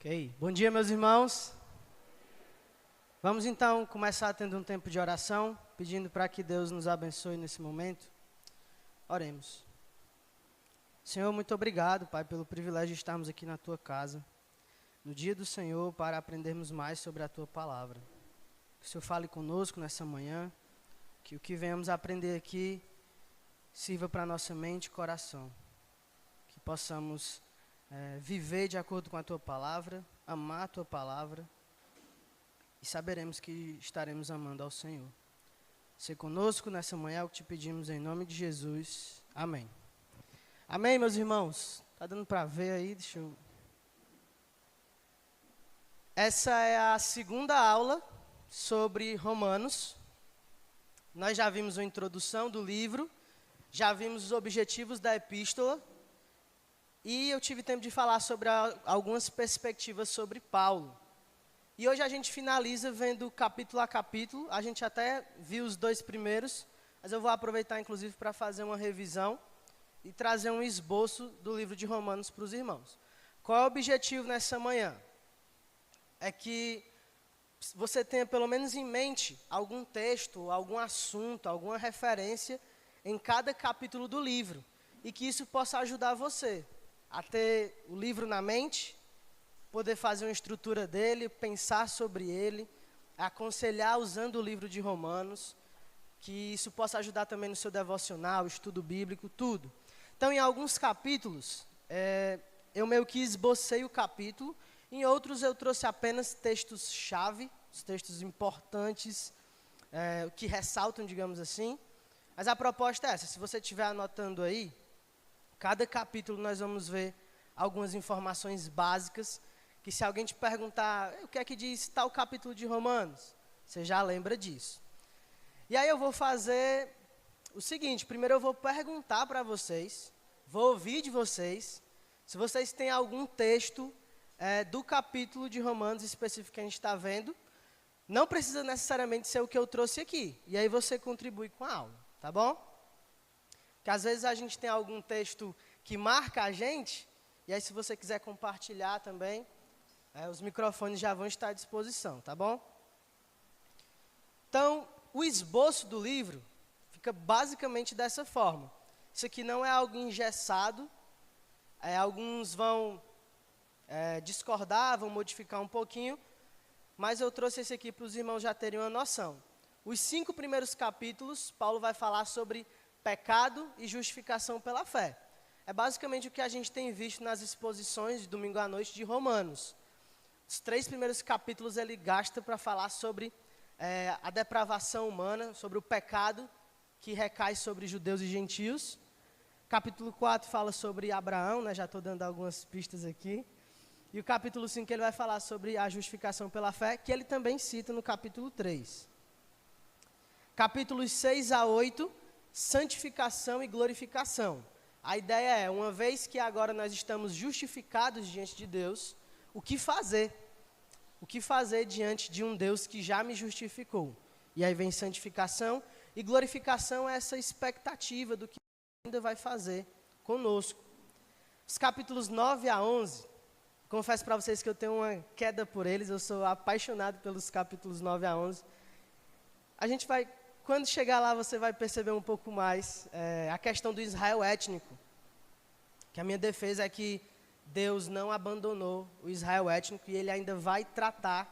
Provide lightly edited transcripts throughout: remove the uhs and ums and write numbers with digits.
Ok. Bom dia, meus irmãos. Vamos então começar tendo um tempo de oração, pedindo para que Deus nos abençoe nesse momento. Oremos. Senhor, muito obrigado, Pai, pelo privilégio de estarmos aqui na Tua casa, no dia do Senhor, para aprendermos mais sobre a Tua palavra. Que o Senhor fale conosco nessa manhã, que o que venhamos aprender aqui sirva para nossa mente e coração. Que possamos viver de acordo com a Tua palavra, amar a Tua palavra, e saberemos que estaremos amando ao Senhor. Ser conosco nessa manhã é o que te pedimos em nome de Jesus. Amém. Amém, meus irmãos? Tá dando para ver aí? Essa é a segunda aula sobre Romanos. Nós já vimos a introdução do livro, já vimos os objetivos da epístola, e eu tive tempo de falar sobre algumas perspectivas sobre Paulo. E hoje a gente finaliza vendo capítulo a capítulo. A gente até viu os dois primeiros, mas eu vou aproveitar inclusive para fazer uma revisão e trazer um esboço do livro de Romanos para os irmãos. Qual é o objetivo nessa manhã? É que você tenha pelo menos em mente algum texto, algum assunto, alguma referência em cada capítulo do livro, e que isso possa ajudar você a ter o livro na mente, poder fazer uma estrutura dele, pensar sobre ele, aconselhar usando o livro de Romanos, que isso possa ajudar também no seu devocional, estudo bíblico, tudo. Então, em alguns capítulos, eu meio que esbocei o capítulo, em outros eu trouxe apenas textos-chave, os textos importantes, que ressaltam, digamos assim. Mas a proposta é essa, se você estiver anotando aí, cada capítulo nós vamos ver algumas informações básicas, que se alguém te perguntar, o que é que diz tal capítulo de Romanos? Você já lembra disso. E aí eu vou fazer o seguinte, primeiro eu vou perguntar para vocês, vou ouvir de vocês, se vocês têm algum texto do capítulo de Romanos específico que a gente está vendo, não precisa necessariamente ser o que eu trouxe aqui, e aí você contribui com a aula, tá bom? Porque às vezes a gente tem algum texto que marca a gente, e aí se você quiser compartilhar também, os microfones já vão estar à disposição, tá bom? Então, o esboço do livro fica basicamente dessa forma. Isso aqui não é algo engessado, alguns vão discordar, vão modificar um pouquinho, mas eu trouxe esse aqui para os irmãos já terem uma noção. Os 5 primeiros capítulos, Paulo vai falar sobre pecado e justificação pela fé. É basicamente o que a gente tem visto nas exposições de domingo à noite de Romanos. Os 3 primeiros capítulos ele gasta para falar sobre a depravação humana, sobre o pecado que recai sobre judeus e gentios. Capítulo 4 fala sobre Abraão, né, já estou dando algumas pistas aqui. E o capítulo 5 ele vai falar sobre a justificação pela fé, que ele também cita no capítulo 3. Capítulos 6 a 8, santificação e glorificação. A ideia é, uma vez que agora nós estamos justificados diante de Deus, o que fazer? O que fazer diante de um Deus que já me justificou? E aí vem santificação e glorificação é essa expectativa do que ainda vai fazer conosco. Os capítulos 9 a 11, confesso para vocês que eu tenho uma queda por eles, eu sou apaixonado pelos capítulos 9 a 11. A gente vai, quando chegar lá você vai perceber um pouco mais a questão do Israel étnico, que a minha defesa é que Deus não abandonou o Israel étnico e ele ainda vai tratar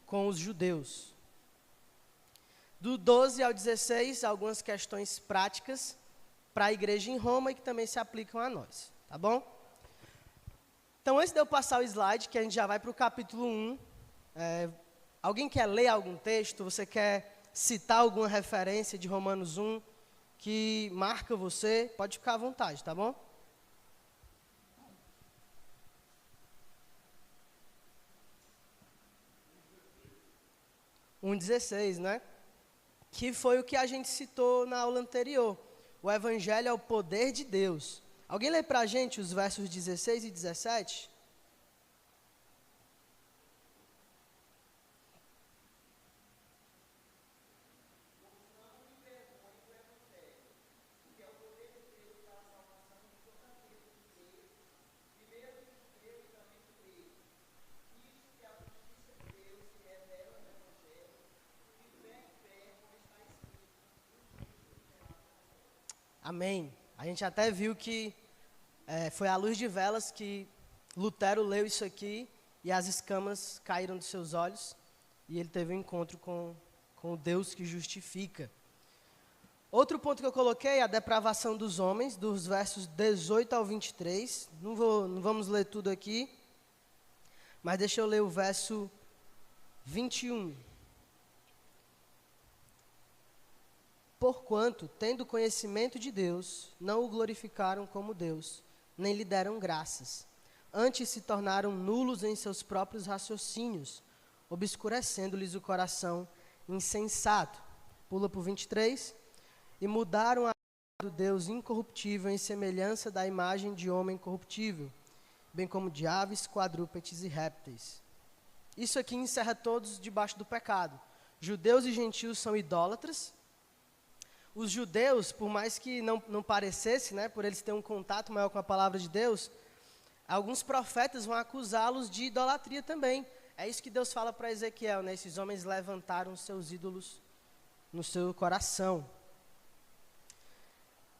com os judeus. Do 12 ao 16, algumas questões práticas para a igreja em Roma e que também se aplicam a nós, tá bom? Então, antes de eu passar o slide, que a gente já vai para o capítulo 1, alguém quer ler algum texto? Você quer citar alguma referência de Romanos 1 que marca você? Pode ficar à vontade, tá bom? Um 16, né? Que foi o que a gente citou na aula anterior. O evangelho é o poder de Deus. Alguém lê para a gente os versos 16 e 17? Amém. A gente até viu que foi à luz de velas que Lutero leu isso aqui e as escamas caíram dos seus olhos e ele teve um encontro com o Deus que justifica. Outro ponto que eu coloquei é a depravação dos homens, dos versos 18 ao 23. Não vamos ler tudo aqui, mas deixa eu ler o verso 21. Porquanto, tendo conhecimento de Deus, não o glorificaram como Deus, nem lhe deram graças. Antes se tornaram nulos em seus próprios raciocínios, obscurecendo-lhes o coração insensato. Pula para o 23. E mudaram a do Deus incorruptível em semelhança da imagem de homem corruptível, bem como de aves, quadrúpedes e répteis. Isso aqui encerra todos debaixo do pecado. Judeus e gentios são idólatras. Os judeus, por mais que não parecesse, né, por eles terem um contato maior com a palavra de Deus, alguns profetas vão acusá-los de idolatria também. É isso que Deus fala para Ezequiel, né? Esses homens levantaram seus ídolos no seu coração.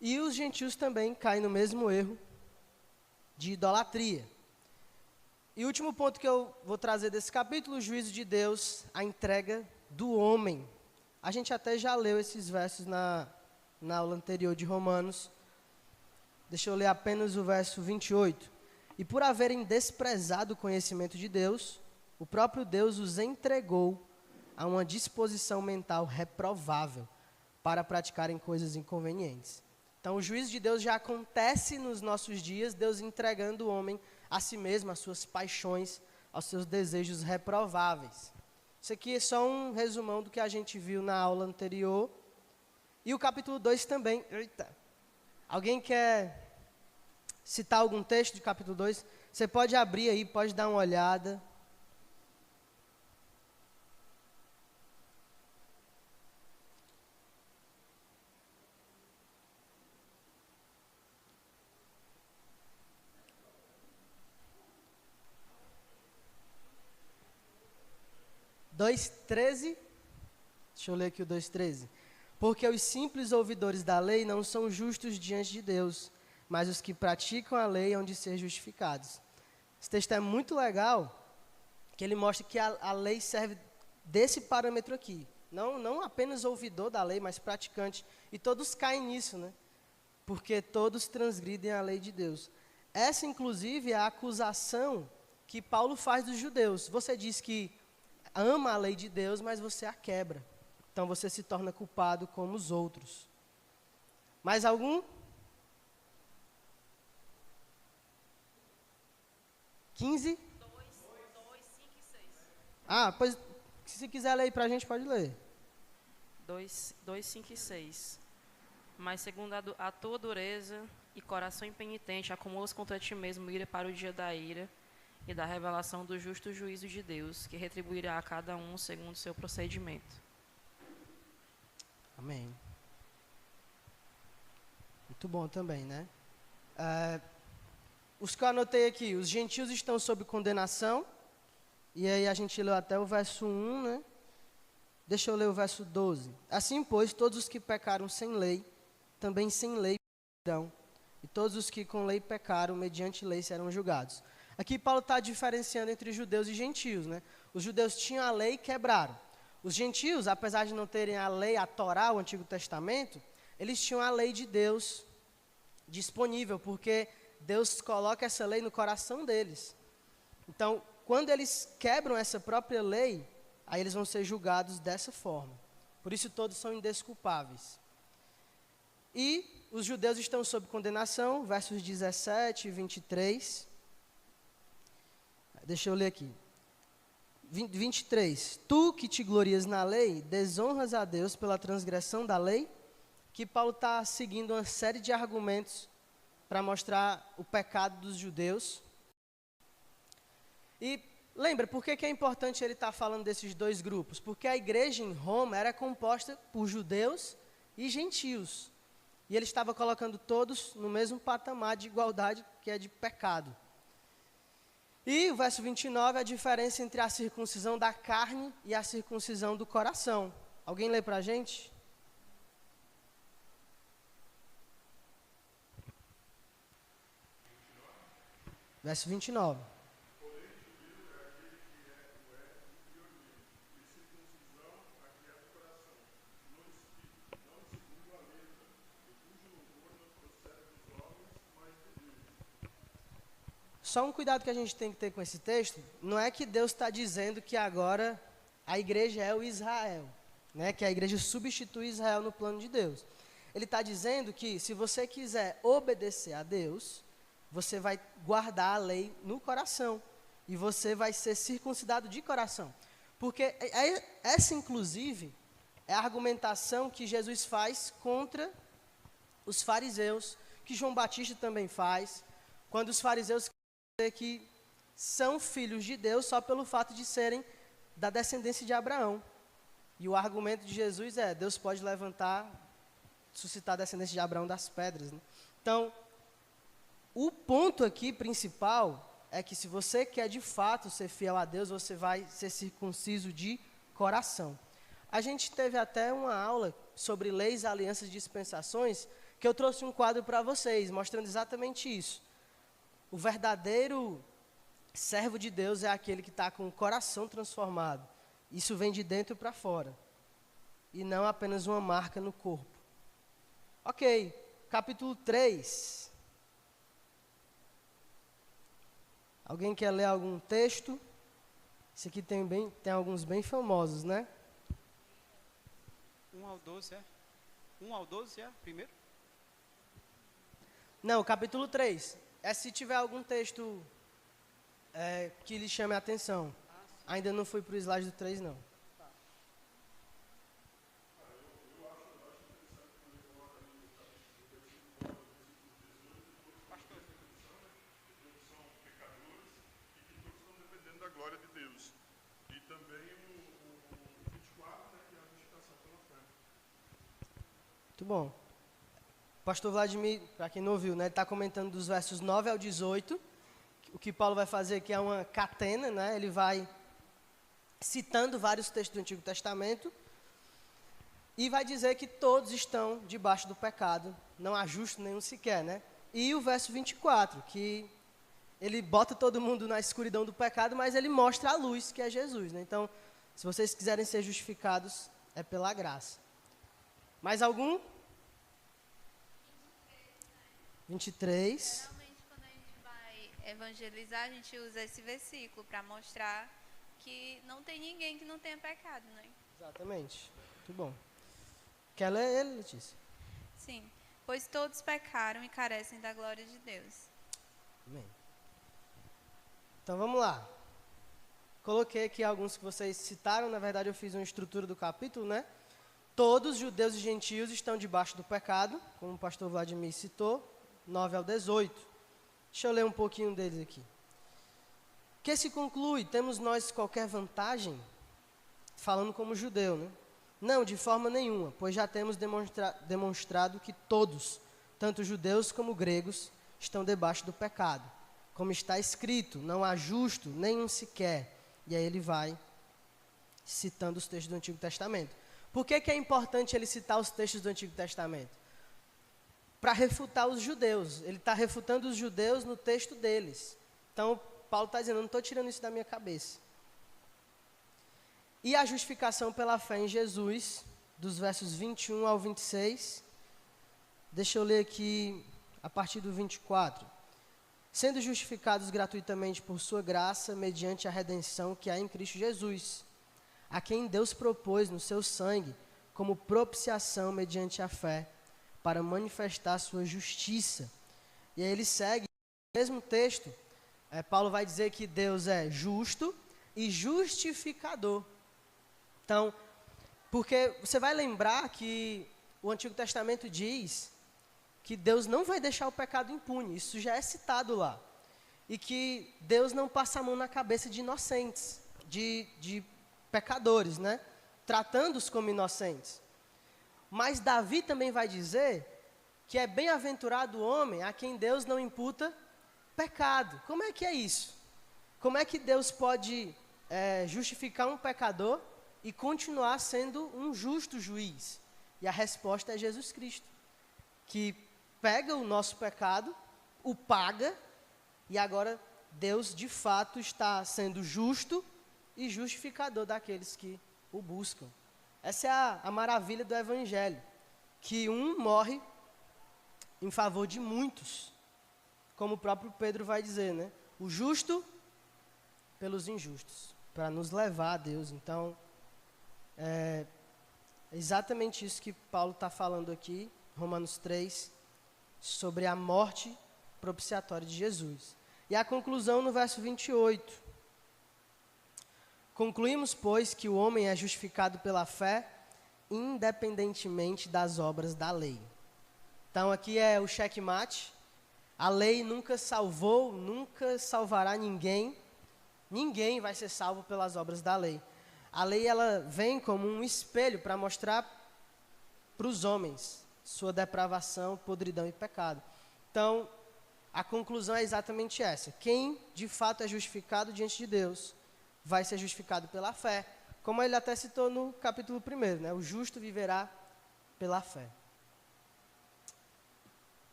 E os gentios também caem no mesmo erro de idolatria. E o último ponto que eu vou trazer desse capítulo, o juízo de Deus, a entrega do homem. A gente até já leu esses versos na aula anterior de Romanos. Deixa eu ler apenas o verso 28. E por haverem desprezado o conhecimento de Deus, o próprio Deus os entregou a uma disposição mental reprovável para praticarem coisas inconvenientes. Então, o juízo de Deus já acontece nos nossos dias, Deus entregando o homem a si mesmo, às suas paixões, aos seus desejos reprováveis. Isso aqui é só um resumão do que a gente viu na aula anterior. E o capítulo 2 também. Eita! Alguém quer citar algum texto de capítulo 2? Você pode abrir aí, pode dar uma olhada. Deixa eu ler aqui o 2,13. Porque os simples ouvidores da lei não são justos diante de Deus, mas os que praticam a lei hão de ser justificados. Esse texto é muito legal, que ele mostra que a lei serve desse parâmetro aqui. Não apenas ouvidor da lei, mas praticante. E todos caem nisso, né? Porque todos transgridem a lei de Deus. Essa, inclusive, é a acusação que Paulo faz dos judeus. Você diz que ama a lei de Deus, mas você a quebra. Então você se torna culpado como os outros. Mais algum? 15? 2, 5 e 6. Ah, pois se quiser ler aí pra gente, pode ler. 2, 5 e 6. Mas segundo a tua dureza e coração impenitente, acumulas contra ti mesmo ira para o dia da ira e da revelação do justo juízo de Deus, que retribuirá a cada um segundo o seu procedimento. Amém. Muito bom também, né? Os que eu anotei aqui, os gentios estão sob condenação, e aí a gente leu até o verso 1, né? Deixa eu ler o verso 12. Assim, pois, todos os que pecaram sem lei, também sem lei pecarão, e todos os que com lei pecaram, mediante lei serão julgados. Aqui Paulo está diferenciando entre judeus e gentios, né? Os judeus tinham a lei e quebraram. Os gentios, apesar de não terem a lei, a Torá, o Antigo Testamento, eles tinham a lei de Deus disponível, porque Deus coloca essa lei no coração deles. Então, quando eles quebram essa própria lei, aí eles vão ser julgados dessa forma. Por isso todos são indesculpáveis. E os judeus estão sob condenação, versos 17 e 23. Deixa eu ler aqui. 23. Tu que te glorias na lei, desonras a Deus pela transgressão da lei? Que Paulo está seguindo uma série de argumentos para mostrar o pecado dos judeus. E lembra, por que é importante ele estar falando desses dois grupos? Porque a igreja em Roma era composta por judeus e gentios. E ele estava colocando todos no mesmo patamar de igualdade, que é de pecado. E o verso 29 é a diferença entre a circuncisão da carne e a circuncisão do coração. Alguém lê para a gente? Verso 29. Só um cuidado que a gente tem que ter com esse texto, não é que Deus está dizendo que agora a igreja é o Israel, né? Que a igreja substitui Israel no plano de Deus. Ele está dizendo que se você quiser obedecer a Deus, você vai guardar a lei no coração e você vai ser circuncidado de coração. Porque essa, inclusive, é a argumentação que Jesus faz contra os fariseus, que João Batista também faz, quando os fariseus que são filhos de Deus só pelo fato de serem da descendência de Abraão. E o argumento de Jesus é, Deus pode levantar, suscitar a descendência de Abraão das pedras, né? Então, o ponto aqui principal é que se você quer de fato ser fiel a Deus, você vai ser circunciso de coração. A gente teve até uma aula sobre leis, alianças e dispensações, que eu trouxe um quadro para vocês, mostrando exatamente isso. O verdadeiro servo de Deus é aquele que está com o coração transformado. Isso vem de dentro para fora. E não apenas uma marca no corpo. Ok, capítulo 3. Alguém quer ler algum texto? Esse aqui tem alguns bem famosos, né? 1 ao 12, é? 1 ao 12, é? Primeiro? Não, capítulo 3. É se tiver algum texto que lhe chame a atenção. Ainda não fui para o slide do 3, não. Da glória de Deus. E também o 24, né, que é a justificação pela fé. Muito bom. Pastor Vladimir, para quem não ouviu, né, ele está comentando dos versos 9 ao 18. O que Paulo vai fazer aqui é uma catena, né? Ele vai citando vários textos do Antigo Testamento e vai dizer que todos estão debaixo do pecado, não há justo nenhum sequer, né? E o verso 24, que ele bota todo mundo na escuridão do pecado, mas ele mostra a luz, que é Jesus, né? Então, se vocês quiserem ser justificados, é pela graça. Mais algum? 23. Geralmente, quando a gente vai evangelizar, a gente usa esse versículo para mostrar que não tem ninguém que não tenha pecado, né? Exatamente. Muito bom. Quer ler ele, Letícia? Sim. Pois todos pecaram e carecem da glória de Deus. Amém. Então, vamos lá. Coloquei aqui alguns que vocês citaram. Na verdade, eu fiz uma estrutura do capítulo, né? Todos, judeus e gentios, estão debaixo do pecado, como o pastor Vladimir citou, 9 ao 18. Deixa eu ler um pouquinho deles aqui. Que se conclui, temos nós qualquer vantagem? Falando como judeu, né? Não, de forma nenhuma, pois já temos demonstrado que todos, tanto judeus como gregos, estão debaixo do pecado. Como está escrito, não há justo nenhum sequer. E aí ele vai citando os textos do Antigo Testamento. Por que é importante ele citar os textos do Antigo Testamento? Para refutar os judeus. Ele está refutando os judeus no texto deles. Então, Paulo está dizendo, eu não estou tirando isso da minha cabeça. E a justificação pela fé em Jesus, dos versos 21 ao 26. Deixa eu ler aqui a partir do 24. Sendo justificados gratuitamente por sua graça, mediante a redenção que há em Cristo Jesus, a quem Deus propôs no seu sangue, como propiciação mediante a fé, para manifestar sua justiça. E aí ele segue, no mesmo texto, Paulo vai dizer que Deus é justo e justificador. Então, porque você vai lembrar que o Antigo Testamento diz que Deus não vai deixar o pecado impune, isso já é citado lá. E que Deus não passa a mão na cabeça de inocentes, de pecadores, né? Tratando-os como inocentes. Mas Davi também vai dizer que é bem-aventurado o homem a quem Deus não imputa pecado. Como é que é isso? Como é que Deus pode justificar um pecador e continuar sendo um justo juiz? E a resposta é Jesus Cristo, que pega o nosso pecado, o paga e agora Deus de fato está sendo justo e justificador daqueles que o buscam. Essa é a maravilha do Evangelho, que um morre em favor de muitos, como o próprio Pedro vai dizer, né? O justo pelos injustos, para nos levar a Deus. Então, é exatamente isso que Paulo está falando aqui, Romanos 3, sobre a morte propiciatória de Jesus. E a conclusão no verso 28. Concluímos, pois, que o homem é justificado pela fé, independentemente das obras da lei. Então, aqui é o checkmate. A lei nunca salvou, nunca salvará ninguém. Ninguém vai ser salvo pelas obras da lei. A lei, ela vem como um espelho para mostrar para os homens sua depravação, podridão e pecado. Então, a conclusão é exatamente essa. Quem, de fato, é justificado diante de Deus, vai ser justificado pela fé. Como ele até citou no capítulo 1, né? O justo viverá pela fé.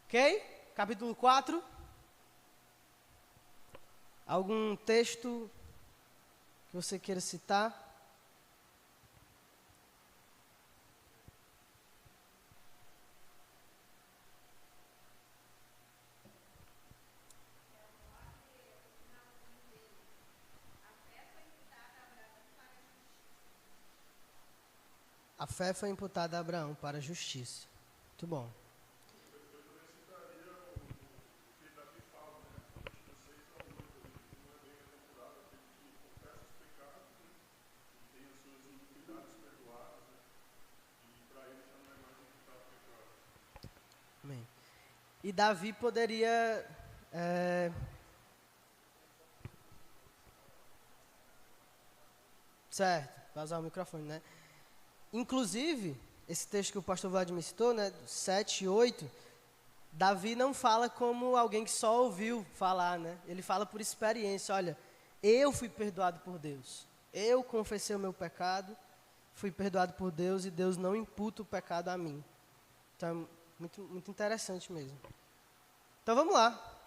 Ok? Capítulo 4. Algum texto que você queira citar? A fé foi imputada a Abraão para a justiça. Muito bom. Amém. E Davi poderia... Certo, vai usar o microfone, né? Inclusive, esse texto que o pastor Vladimir citou, né, 7 e 8, Davi não fala como alguém que só ouviu falar, né? Ele fala por experiência. Olha, eu fui perdoado por Deus. Eu confessei o meu pecado, fui perdoado por Deus e Deus não imputa o pecado a mim. Então, é muito interessante mesmo. Então, vamos lá.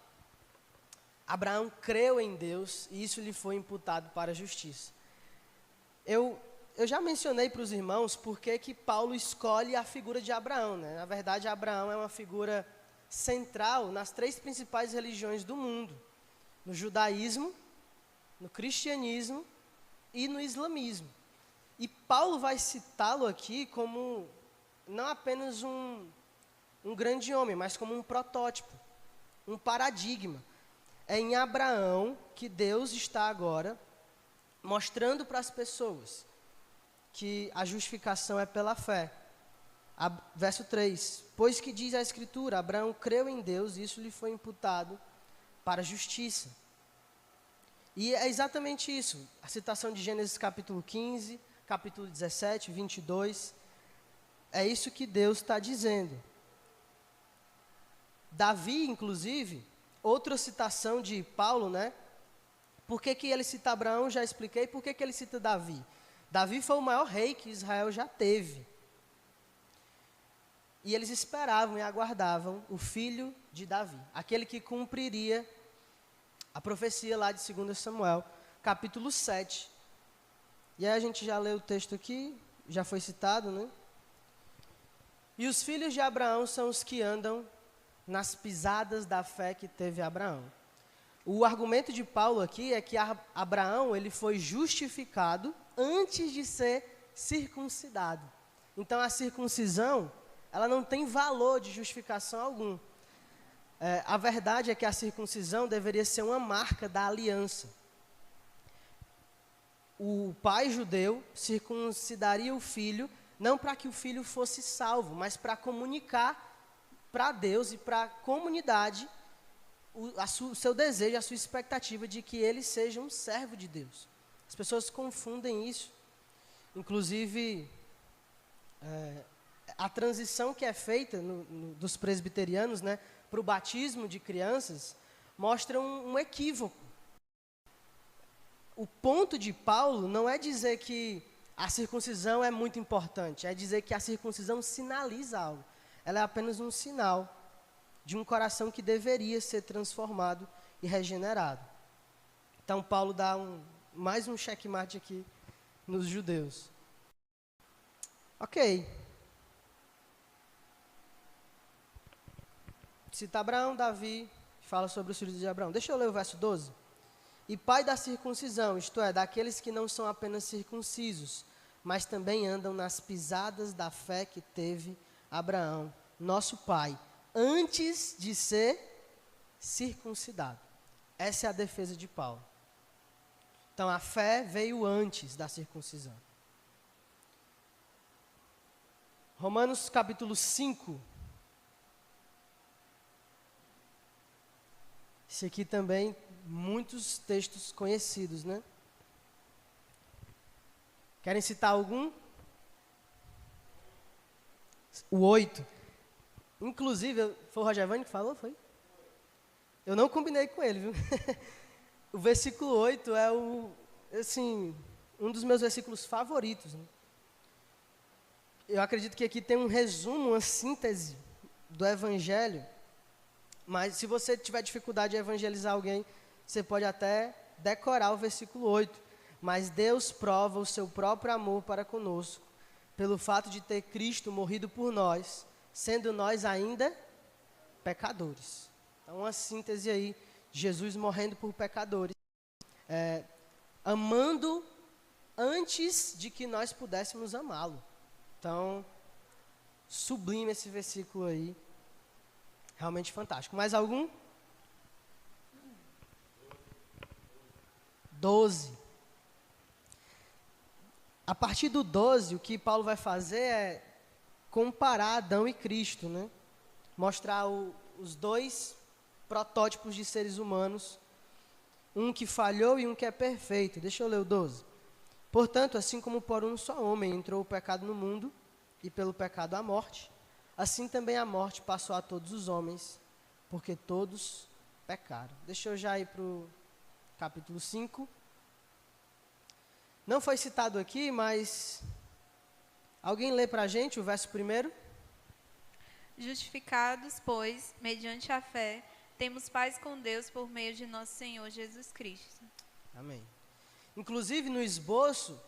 Abraão creu em Deus e isso lhe foi imputado para a justiça. Eu já mencionei para os irmãos por que Paulo escolhe a figura de Abraão, né? Na verdade, Abraão é uma figura central nas 3 principais religiões do mundo. No judaísmo, no cristianismo e no islamismo. E Paulo vai citá-lo aqui como não apenas um grande homem, mas como um protótipo, um paradigma. É em Abraão que Deus está agora mostrando para as pessoas que a justificação é pela fé. Verso 3, pois que diz a Escritura, Abraão creu em Deus e isso lhe foi imputado para a justiça. E é exatamente isso, a citação de Gênesis capítulo 15, capítulo 17, 22, é isso que Deus está dizendo. Davi, inclusive, outra citação de Paulo, né? Por que ele cita Abraão, já expliquei. Por que ele cita Davi? Davi foi o maior rei que Israel já teve. E eles esperavam e aguardavam o filho de Davi, aquele que cumpriria a profecia lá de 2 Samuel, capítulo 7. E aí a gente já leu o texto aqui, já foi citado, né? E os filhos de Abraão são os que andam nas pisadas da fé que teve Abraão. O argumento de Paulo aqui é que Abraão ele foi justificado antes de ser circuncidado. Então a circuncisão, ela não tem valor de justificação algum. A verdade é que a circuncisão deveria ser uma marca da aliança. O pai judeu circuncidaria o filho, não para que o filho fosse salvo, mas para comunicar para Deus e para a comunidade o seu desejo, a sua expectativa de que ele seja um servo de Deus. As pessoas confundem isso. Inclusive, a transição que é feita dos presbiterianos, né, para o batismo de crianças, mostra um equívoco. O ponto de Paulo não é dizer que a circuncisão é muito importante, é dizer que a circuncisão sinaliza algo. Ela é apenas um sinal de um coração que deveria ser transformado e regenerado. Então, Paulo dá mais um checkmate aqui nos judeus. Ok. Cita Abraão, Davi, fala sobre os filhos de Abraão. Deixa eu ler o verso 12. E pai da circuncisão, isto é, daqueles que não são apenas circuncisos, mas também andam nas pisadas da fé que teve Abraão, nosso pai, antes de ser circuncidado. Essa é a defesa de Paulo. Então, a fé veio antes da circuncisão. Romanos capítulo 5. Esse aqui também, muitos textos conhecidos, né? Querem citar algum? O 8. Inclusive, foi o Rogevani que falou, foi? Eu não combinei com ele, viu? O versículo 8 é um dos meus versículos favoritos, né? Eu acredito que aqui tem um resumo, uma síntese do Evangelho, mas se você tiver dificuldade de evangelizar alguém, você pode até decorar o versículo 8. Mas Deus prova o seu próprio amor para conosco, pelo fato de ter Cristo morrido por nós, sendo nós ainda pecadores. Então, uma síntese aí, Jesus morrendo por pecadores, amando antes de que nós pudéssemos amá-lo. Então, sublime esse versículo aí, realmente fantástico. Mais algum? 12. A partir do 12, o que Paulo vai fazer é comparar Adão e Cristo, né? Mostrar os dois protótipos de seres humanos, um que falhou e um que é perfeito. Deixa eu ler o 12. Portanto, assim como por um só homem entrou o pecado no mundo, e pelo pecado a morte, assim também a morte passou a todos os homens, porque todos pecaram. Deixa eu já ir para o capítulo 5. Não foi citado aqui, mas alguém lê para a gente o verso 1? Justificados, pois, mediante a fé, temos paz com Deus por meio de nosso Senhor Jesus Cristo. Amém. Inclusive, no esboço,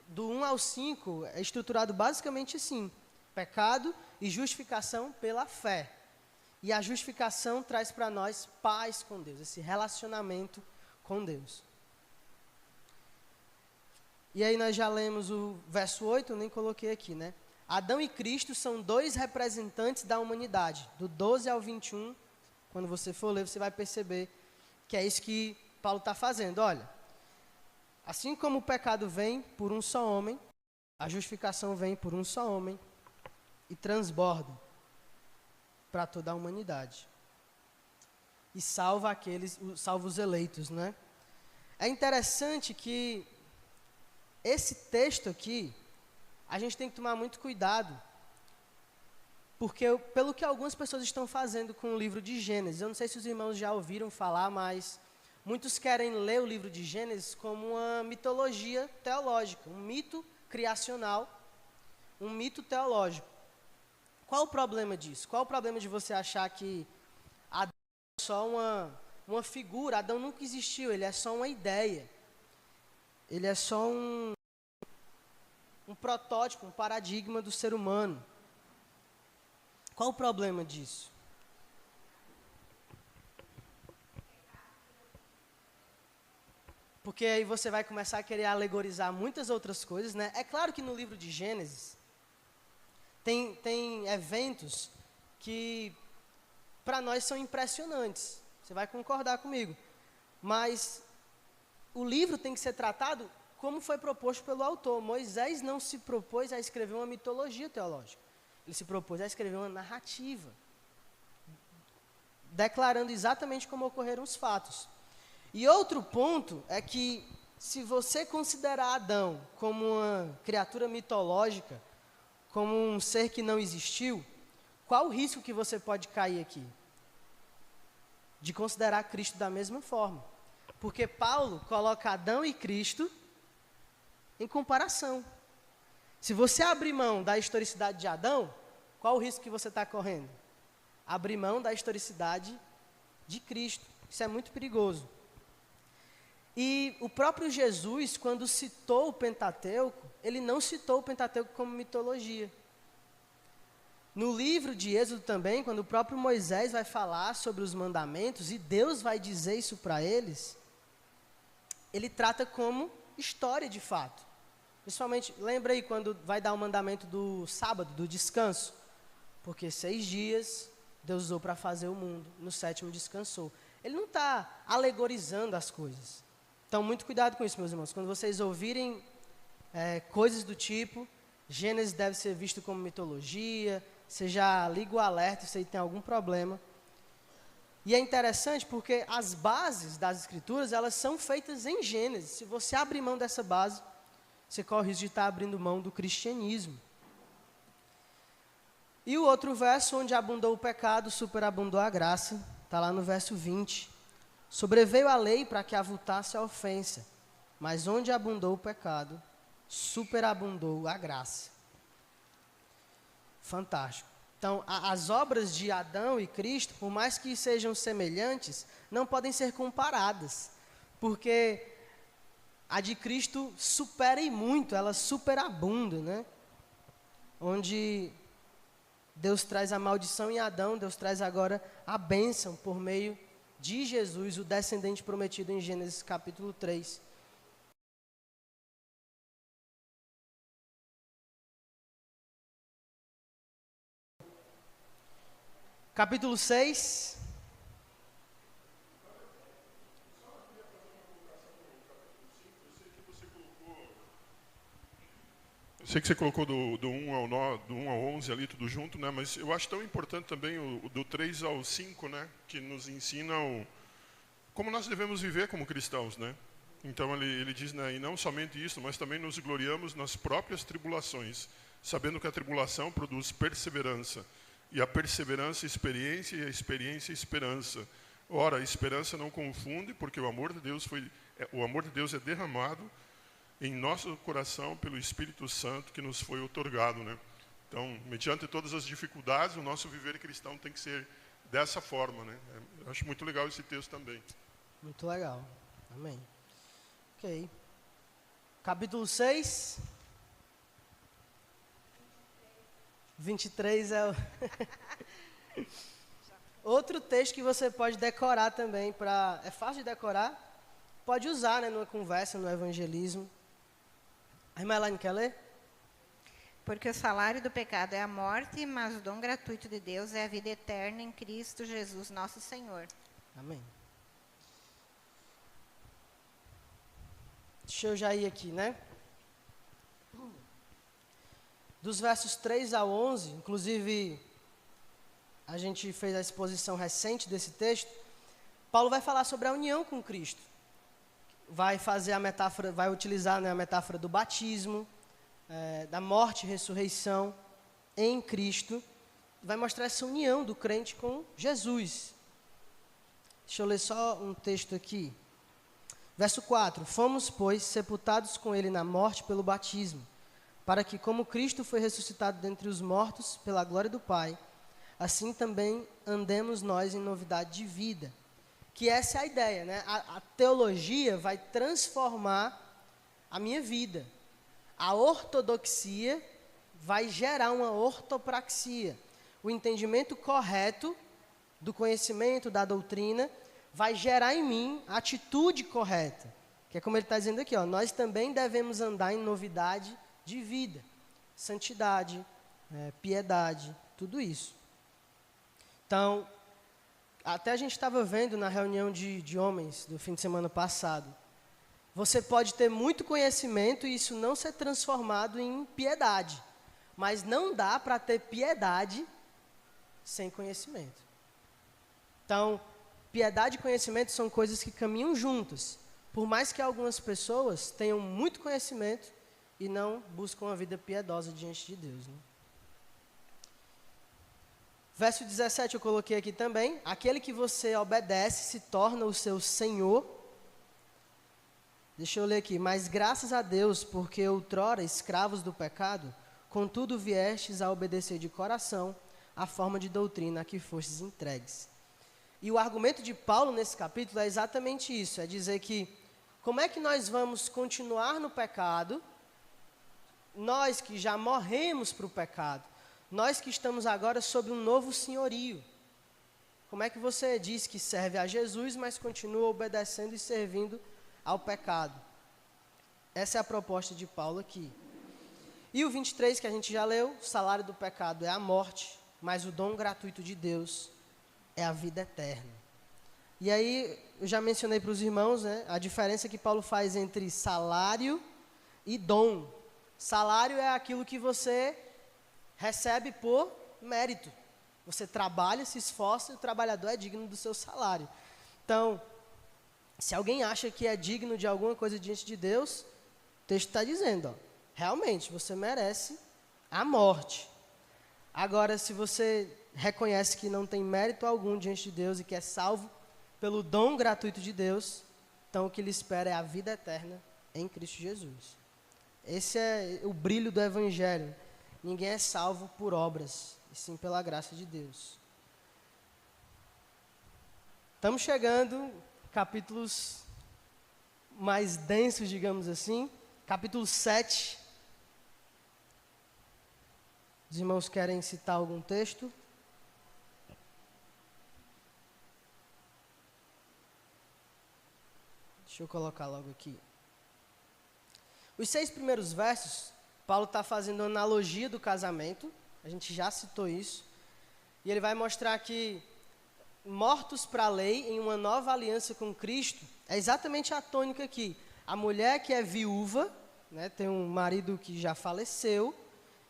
do 1 ao 5, é estruturado basicamente assim: pecado e justificação pela fé. E a justificação traz para nós paz com Deus, esse relacionamento com Deus. E aí nós já lemos o verso 8, eu nem coloquei aqui, né? Adão e Cristo são dois representantes da humanidade. Do 12 ao 21, quando você for ler, você vai perceber que é isso que Paulo está fazendo. Olha, assim como o pecado vem por um só homem, a justificação vem por um só homem e transborda para toda a humanidade. E salva os eleitos, né? É interessante que esse texto aqui, a gente tem que tomar muito cuidado, porque pelo que algumas pessoas estão fazendo com o livro de Gênesis, eu não sei se os irmãos já ouviram falar, mas muitos querem ler o livro de Gênesis como uma mitologia teológica, um mito criacional, um mito teológico. Qual o problema disso? Qual o problema de você achar que Adão é só uma figura? Adão nunca existiu, ele é só uma ideia. Ele é só um protótipo, um paradigma do ser humano. Qual o problema disso? Porque aí você vai começar a querer alegorizar muitas outras coisas, né? É claro que no livro de Gênesis tem eventos que para nós são impressionantes. Você vai concordar comigo. Mas o livro tem que ser tratado como foi proposto pelo autor. Moisés não se propôs a escrever uma mitologia teológica. Ele se propôs a escrever uma narrativa, declarando exatamente como ocorreram os fatos. E outro ponto é que, se você considerar Adão como uma criatura mitológica, como um ser que não existiu, qual o risco que você pode cair aqui? De considerar Cristo da mesma forma. Porque Paulo coloca Adão e Cristo em comparação. Se você abrir mão da historicidade de Adão, qual o risco que você está correndo? Abrir mão da historicidade de Cristo. Isso é muito perigoso. E o próprio Jesus, quando citou o Pentateuco, ele não citou o Pentateuco como mitologia. No livro de Êxodo também, quando o próprio Moisés vai falar sobre os mandamentos, e Deus vai dizer isso para eles, ele trata como história de fato. Principalmente, lembra aí quando vai dar o mandamento do sábado, do descanso? Porque 6 dias Deus usou para fazer o mundo, no 7º descansou. Ele não está alegorizando as coisas. Então, muito cuidado com isso, meus irmãos. Quando vocês ouvirem coisas do tipo, Gênesis deve ser visto como mitologia, você já liga o alerta se aí tem algum problema. E é interessante porque as bases das Escrituras, elas são feitas em Gênesis. Se você abrir mão dessa base, você corre o risco de estar abrindo mão do cristianismo. E o outro verso, onde abundou o pecado, superabundou a graça, está lá no verso 20. Sobreveio a lei para que avultasse a ofensa, mas onde abundou o pecado, superabundou a graça. Fantástico. Então, as obras de Adão e Cristo, por mais que sejam semelhantes, não podem ser comparadas, porque a de Cristo supera e muito, ela superabunda, né? Onde Deus traz a maldição em Adão, Deus traz agora a bênção por meio de Jesus, o descendente prometido em Gênesis capítulo 3. Capítulo 6. Eu sei que você colocou do 1 ao 11 ali, tudo junto, né? Mas eu acho tão importante também o do 3 ao 5, né? Que nos ensina como nós devemos viver como cristãos, né? Então ele diz, né? E não somente isso, mas também nos gloriamos nas próprias tribulações, sabendo que a tribulação produz perseverança. E a perseverança, experiência, e a experiência, esperança. Ora, a esperança não confunde, porque o amor de Deus é derramado em nosso coração pelo Espírito Santo que nos foi outorgado, né? Então, mediante todas as dificuldades, o nosso viver cristão tem que ser dessa forma, né? Eu acho muito legal esse texto também. Muito legal. Amém. Ok. Capítulo 6. 23 é o... Outro texto que você pode decorar também, é fácil de decorar, pode usar, né, numa conversa, no evangelismo. A irmã Elaine quer ler? Porque o salário do pecado é a morte, mas o dom gratuito de Deus é a vida eterna em Cristo Jesus, nosso Senhor. Amém. Deixa eu já ir aqui, né? Dos versos 3 ao 11, inclusive, a gente fez a exposição recente desse texto, Paulo vai falar sobre a união com Cristo. Vai fazer a metáfora, vai utilizar, né, a metáfora do batismo, da morte e ressurreição em Cristo. Vai mostrar essa união do crente com Jesus. Deixa eu ler só um texto aqui. Verso 4. Fomos, pois, sepultados com ele na morte pelo batismo, para que, como Cristo foi ressuscitado dentre os mortos pela glória do Pai, assim também andemos nós em novidade de vida. Que essa é a ideia, né? A teologia vai transformar a minha vida. A ortodoxia vai gerar uma ortopraxia. O entendimento correto do conhecimento, da doutrina, vai gerar em mim a atitude correta. Que é como ele está dizendo aqui, ó, nós também devemos andar em novidade de vida. Santidade, piedade, tudo isso. Então, até a gente estava vendo na reunião de homens do fim de semana passado, você pode ter muito conhecimento e isso não ser transformado em piedade. Mas não dá para ter piedade sem conhecimento. Então, piedade e conhecimento são coisas que caminham juntas. Por mais que algumas pessoas tenham muito conhecimento e não buscam uma vida piedosa diante de Deus, né? Verso 17 eu coloquei aqui também. Aquele que você obedece se torna o seu Senhor. Deixa eu ler aqui. Mas graças a Deus, porque outrora escravos do pecado, contudo viestes a obedecer de coração a forma de doutrina a que fostes entregues. E o argumento de Paulo nesse capítulo é exatamente isso. É dizer que Como é que nós vamos continuar no pecado? Nós que já morremos para o pecado, nós que estamos agora sob um novo senhorio. Como é que você diz que serve a Jesus, mas continua obedecendo e servindo ao pecado? Essa é a proposta de Paulo aqui. E o 23 que a gente já leu, o salário do pecado é a morte, mas o dom gratuito de Deus é a vida eterna. E aí, eu já mencionei para os irmãos, né, a diferença que Paulo faz entre salário e dom. Salário é aquilo que você recebe por mérito. Você trabalha, se esforça e o trabalhador é digno do seu salário. Então, se alguém acha que é digno de alguma coisa diante de Deus, o texto está dizendo, ó, realmente, você merece a morte. Agora, se você reconhece que não tem mérito algum diante de Deus e que é salvo pelo dom gratuito de Deus, então o que lhe espera é a vida eterna em Cristo Jesus. Esse é o brilho do Evangelho. Ninguém é salvo por obras, e sim pela graça de Deus. Estamos chegando, capítulos mais densos, digamos assim. Capítulo 7. Os irmãos querem citar algum texto? Deixa eu colocar logo aqui. Os 6 primeiros versos, Paulo está fazendo analogia do casamento. A gente já citou isso. E ele vai mostrar que mortos para a lei em uma nova aliança com Cristo, é exatamente a tônica aqui. A mulher que é viúva, né, tem um marido que já faleceu,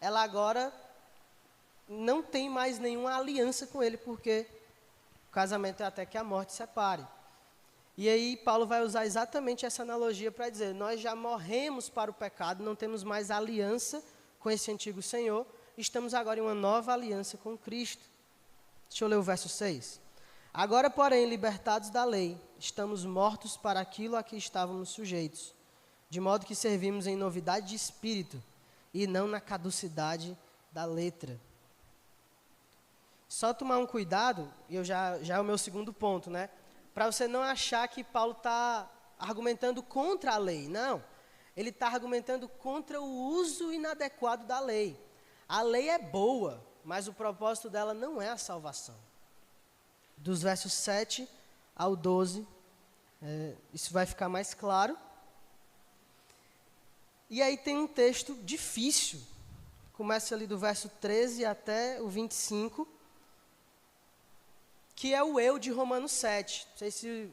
ela agora não tem mais nenhuma aliança com ele, porque o casamento é até que a morte separe. E aí Paulo vai usar exatamente essa analogia para dizer, nós já morremos para o pecado, não temos mais aliança com esse antigo Senhor, estamos agora em uma nova aliança com Cristo. Deixa eu ler o verso 6. Agora, porém, libertados da lei, estamos mortos para aquilo a que estávamos sujeitos, de modo que servimos em novidade de espírito e não na caducidade da letra. Só tomar um cuidado, e já é o meu segundo ponto, né? Para você não achar que Paulo está argumentando contra a lei. Não, ele está argumentando contra o uso inadequado da lei. A lei é boa, mas o propósito dela não é a salvação. Dos versos 7 ao 12, isso vai ficar mais claro. E aí tem um texto difícil, começa ali do verso 13 até o 25, que é o eu de Romanos 7. Não sei se,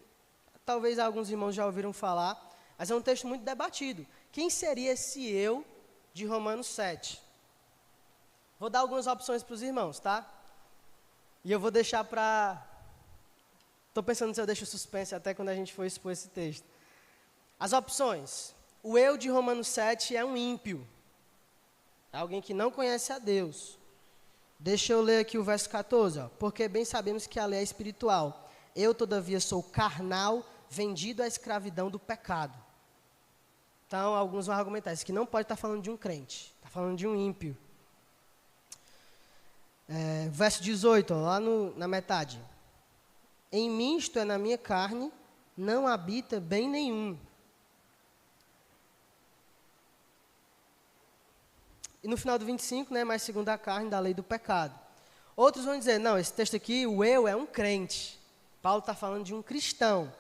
talvez alguns irmãos já ouviram falar, mas é um texto muito debatido. Quem seria esse eu de Romanos 7? Vou dar algumas opções para os irmãos, tá? E eu vou deixar para... Estou pensando se eu deixo suspense até quando a gente for expor esse texto. As opções. O eu de Romanos 7 é um ímpio. É alguém que não conhece a Deus. Deixa eu ler aqui o verso 14. Ó. Porque bem sabemos que a lei é espiritual. Eu, todavia, sou carnal, vendido à escravidão do pecado. Então, alguns vão argumentar. Isso aqui não pode estar falando de um crente. Está falando de um ímpio. Verso 18, ó, lá na metade. Em mim, isto é, na minha carne, não habita bem nenhum. E no final do 25, né, mas segundo a carne da lei do pecado. Outros vão dizer, não, esse texto aqui, o eu é um crente. Paulo está falando de um cristão.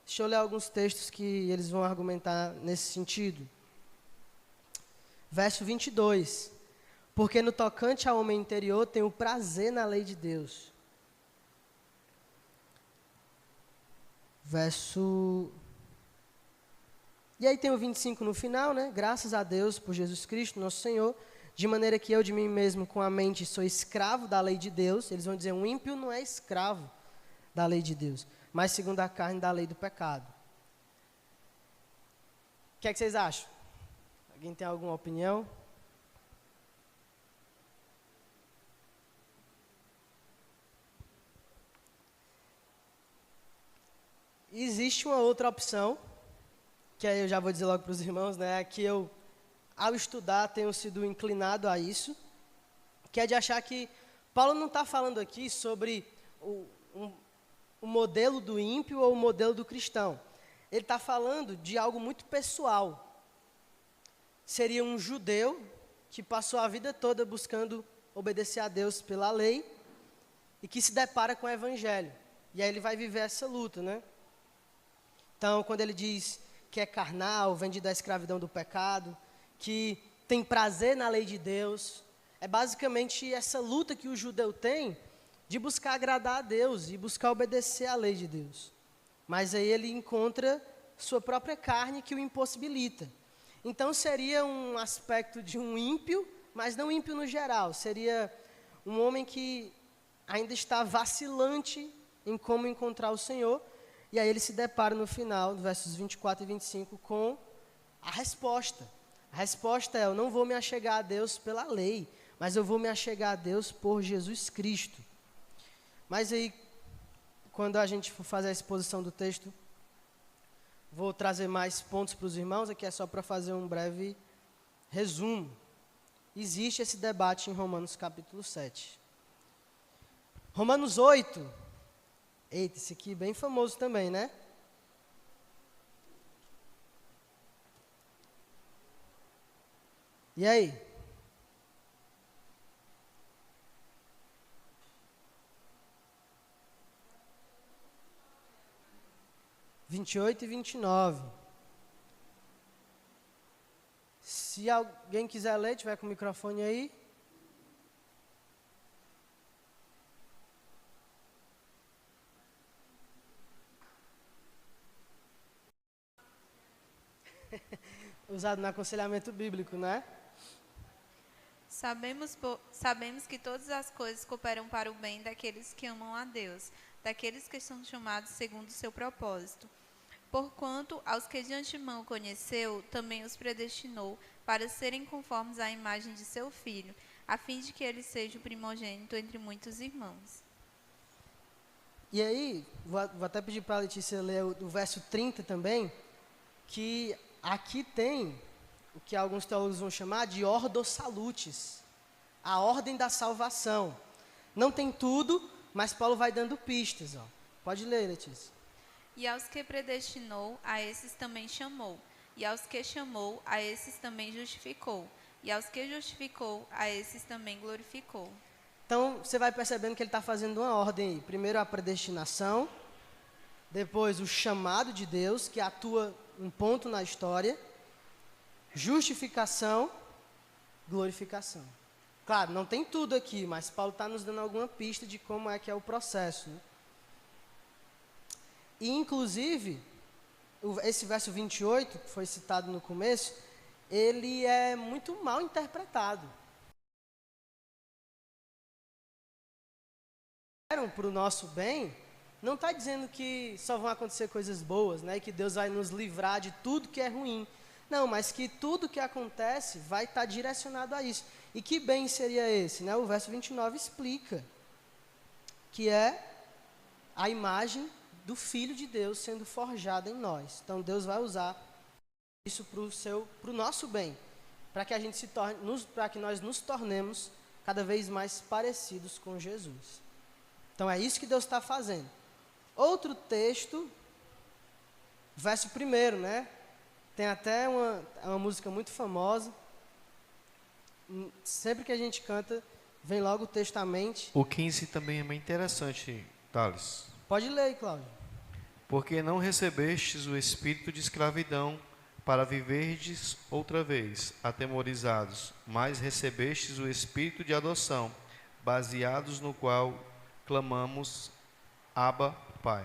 Deixa eu ler alguns textos que eles vão argumentar nesse sentido. Verso 22. Porque no tocante ao homem interior tenho prazer na lei de Deus. Verso... E aí tem o 25 no final, né? Graças a Deus por Jesus Cristo, nosso Senhor, de maneira que eu de mim mesmo com a mente sou escravo da lei de Deus. Eles vão dizer, um ímpio não é escravo da lei de Deus, mas segundo a carne da lei do pecado. O que é que vocês acham? Alguém tem alguma opinião? Existe uma outra opção, que aí eu já vou dizer logo para os irmãos, né, que eu, ao estudar, tenho sido inclinado a isso, que é de achar que Paulo não está falando aqui sobre o modelo do ímpio ou o modelo do cristão. ele está falando de algo muito pessoal. Seria um judeu que passou a vida toda buscando obedecer a Deus pela lei e que se depara com o evangelho. E aí ele vai viver essa luta, né? Então, quando ele diz que é carnal, vem da escravidão do pecado, que tem prazer na lei de Deus, é basicamente essa luta que o judeu tem de buscar agradar a Deus e buscar obedecer à lei de Deus. Mas aí ele encontra sua própria carne que o impossibilita. Então seria um aspecto de um ímpio, mas não ímpio no geral. Seria um homem que ainda está vacilante em como encontrar o Senhor. E aí ele se depara no final, versos 24 e 25, com a resposta. A resposta é: eu não vou me achegar a Deus pela lei, mas eu vou me achegar a Deus por Jesus Cristo. Mas aí, quando a gente for fazer a exposição do texto, vou trazer mais pontos para os irmãos. Aqui é só para fazer um breve resumo. Existe esse debate em Romanos capítulo 7. Romanos 8. Eita, esse aqui é bem famoso também, né? E aí? Vinte e 28 e 29. Se alguém quiser ler, tiver com o microfone aí. Usado no aconselhamento bíblico, né? Sabemos que todas as coisas cooperam para o bem daqueles que amam a Deus, daqueles que são chamados segundo o seu propósito. Porquanto, aos que de antemão conheceu, também os predestinou para serem conformes à imagem de seu Filho, a fim de que ele seja o primogênito entre muitos irmãos. E aí, vou até pedir para a Letícia ler o verso 30 também, que aqui tem o que alguns teólogos vão chamar de ordo salutis, a ordem da salvação. Não tem tudo, mas Paulo vai dando pistas. Ó. Pode ler, Letícia. E aos que predestinou, a esses também chamou. E aos que chamou, a esses também justificou. E aos que justificou, a esses também glorificou. Então, você vai percebendo que ele está fazendo uma ordem aí. Primeiro a predestinação, depois o chamado de Deus, que atua um ponto na história, justificação, glorificação. Claro, não tem tudo aqui, mas Paulo está nos dando alguma pista de como é que é o processo, né? E, inclusive, esse verso 28, que foi citado no começo, ele é muito mal interpretado. Para o nosso bem, não está dizendo que só vão acontecer coisas boas, né? E que Deus vai nos livrar de tudo que é ruim. Não, mas que tudo que acontece vai estar direcionado a isso. E que bem seria esse, né? O verso 29 explica que é a imagem do Filho de Deus sendo forjada em nós. Então Deus vai usar isso para o nosso bem, para que a gente para que nós nos tornemos cada vez mais parecidos com Jesus. Então é isso que Deus está fazendo. Outro texto, verso 1, né? Tem até uma música muito famosa. Sempre que a gente canta, vem logo o texto à mente. O 15 também é bem interessante, Thales. Pode ler aí, Cláudio. Porque não recebestes o espírito de escravidão para viverdes outra vez, atemorizados, mas recebestes o espírito de adoção, baseados no qual clamamos, Abba, Pai.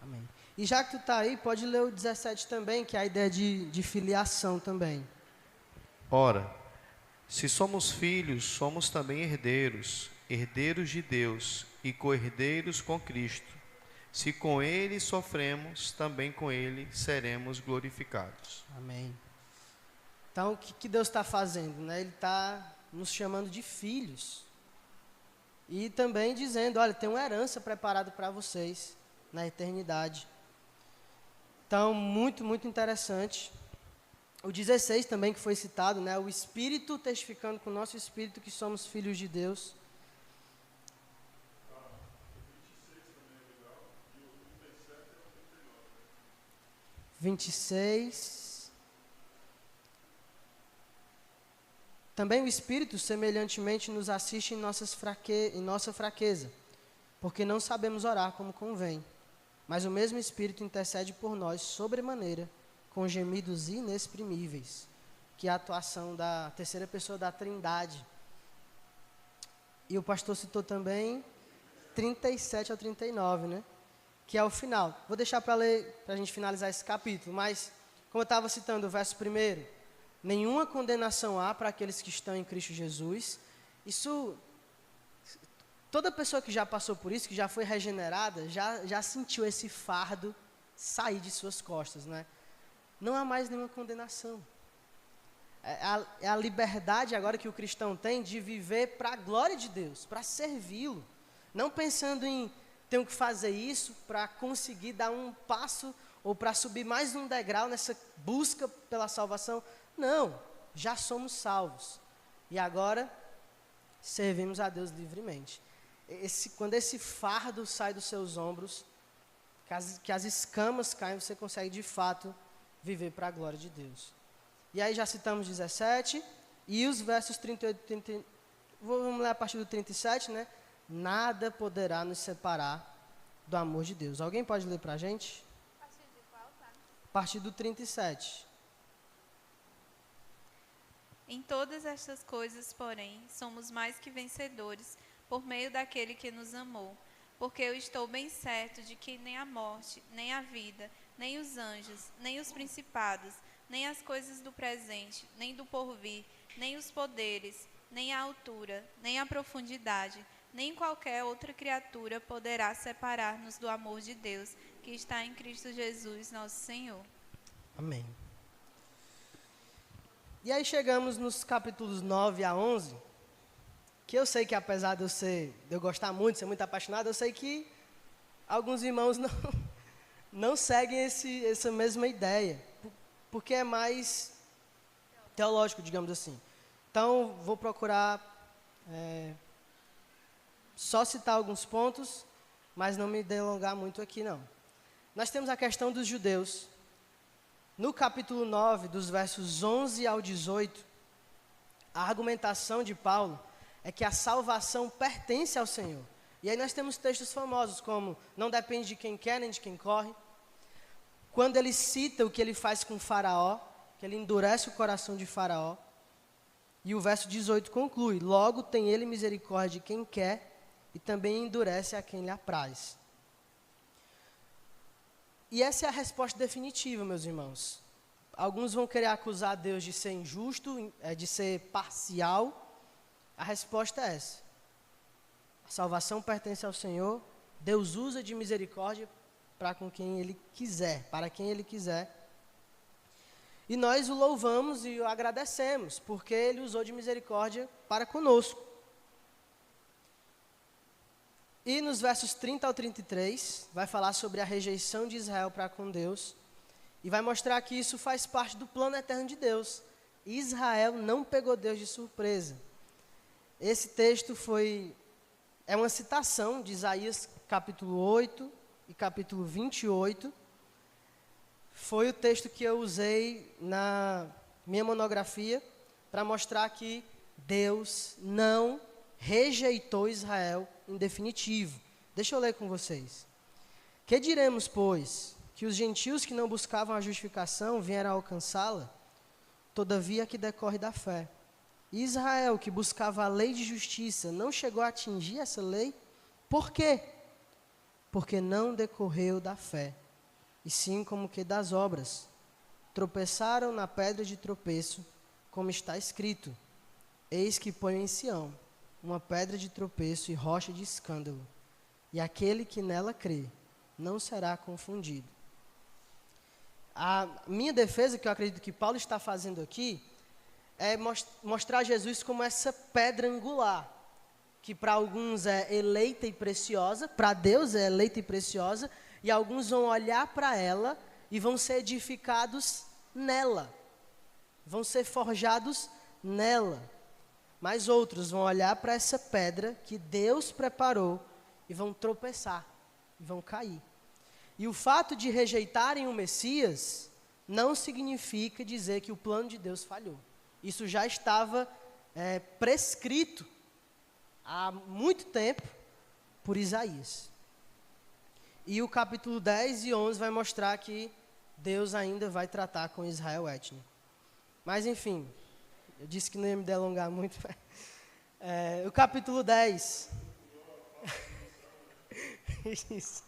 Amém. E já que tu está aí, pode ler o 17 também, que é a ideia de filiação também. Ora, se somos filhos, somos também herdeiros, herdeiros de Deus e co-herdeiros com Cristo. Se com Ele sofremos, também com Ele seremos glorificados. Amém. Então, o que Deus está fazendo? Né? Ele está nos chamando de filhos. E também dizendo, olha, tem uma herança preparada para vocês na eternidade. Então, muito, muito interessante. O 16 também que foi citado, né? O Espírito testificando com o nosso Espírito que somos filhos de Deus. 26. Também o Espírito, semelhantemente, nos assiste em nossa fraqueza, porque não sabemos orar como convém. Mas o mesmo Espírito intercede por nós sobremaneira, com gemidos inexprimíveis, que é a atuação da terceira pessoa da Trindade. E o pastor citou também 37 ao 39, né? Que é o final. Vou deixar para ler, para a gente finalizar esse capítulo, mas, como eu estava citando o verso 1, nenhuma condenação há para aqueles que estão em Cristo Jesus. Isso, toda pessoa que já passou por isso, que já foi regenerada, já sentiu esse fardo sair de suas costas, né? Não há mais nenhuma condenação. É a liberdade agora que o cristão tem de viver para a glória de Deus, para servi-lo. Não pensando em tenho que fazer isso para conseguir dar um passo ou para subir mais um degrau nessa busca pela salvação. Não, já somos salvos. E agora servimos a Deus livremente. Quando esse fardo sai dos seus ombros, que as escamas caem, você consegue de fato viver para a glória de Deus. E aí já citamos 17 e os versos 38 e 30. Vamos ler a partir do 37, né? Nada poderá nos separar do amor de Deus. Alguém pode ler para a gente? A partir de qual, tá? A partir do 37. Em todas estas coisas, porém, somos mais que vencedores por meio daquele que nos amou. Porque eu estou bem certo de que nem a morte, nem a vida, nem os anjos, nem os principados, nem as coisas do presente, nem do porvir, nem os poderes, nem a altura, nem a profundidade, nem qualquer outra criatura poderá separar-nos do amor de Deus, que está em Cristo Jesus, nosso Senhor. Amém. E aí chegamos nos capítulos 9 a 11, que eu sei que apesar de eu gostar muito, ser muito apaixonado, eu sei que alguns irmãos não seguem essa mesma ideia, porque é mais teológico, digamos assim. Então, vou procurar só citar alguns pontos, mas não me delongar muito aqui, não. Nós temos a questão dos judeus. No capítulo 9, dos versos 11 ao 18, a argumentação de Paulo é que a salvação pertence ao Senhor. E aí nós temos textos famosos como não depende de quem quer nem de quem corre. Quando ele cita o que ele faz com Faraó, que ele endurece o coração de Faraó. E o verso 18 conclui, logo tem ele misericórdia de quem quer e também endurece a quem lhe apraz. E essa é a resposta definitiva, meus irmãos. Alguns vão querer acusar Deus de ser injusto, de ser parcial. A resposta é essa. A salvação pertence ao Senhor. Deus usa de misericórdia para quem Ele quiser. E nós o louvamos e o agradecemos, porque Ele usou de misericórdia para conosco. E nos versos 30 ao 33, vai falar sobre a rejeição de Israel para com Deus. E vai mostrar que isso faz parte do plano eterno de Deus. Israel não pegou Deus de surpresa. Esse texto é uma citação de Isaías capítulo 8 e capítulo 28. Foi o texto que eu usei na minha monografia para mostrar que Deus não rejeitou Israel em definitivo. Deixa eu ler com vocês. Que diremos, pois, que os gentios que não buscavam a justificação vieram alcançá-la? Todavia que decorre da fé. Israel, que buscava a lei de justiça, não chegou a atingir essa lei? Por quê? Porque não decorreu da fé, e sim como que das obras. Tropeçaram na pedra de tropeço, como está escrito, eis que ponho em Sião uma pedra de tropeço e rocha de escândalo, e aquele que nela crê não será confundido. A minha defesa, que eu acredito que Paulo está fazendo aqui, é mostrar Jesus como essa pedra angular, que para alguns é eleita e preciosa, para Deus é eleita e preciosa, e alguns vão olhar para ela e vão ser edificados nela, vão ser forjados nela. Mas outros vão olhar para essa pedra que Deus preparou e vão tropeçar, e vão cair. E o fato de rejeitarem o Messias não significa dizer que o plano de Deus falhou. Isso já estava prescrito há muito tempo por Isaías. E o capítulo 10 e 11 vai mostrar que Deus ainda vai tratar com Israel étnico. Mas, enfim, eu disse que não ia me delongar muito. O capítulo 10. Isso.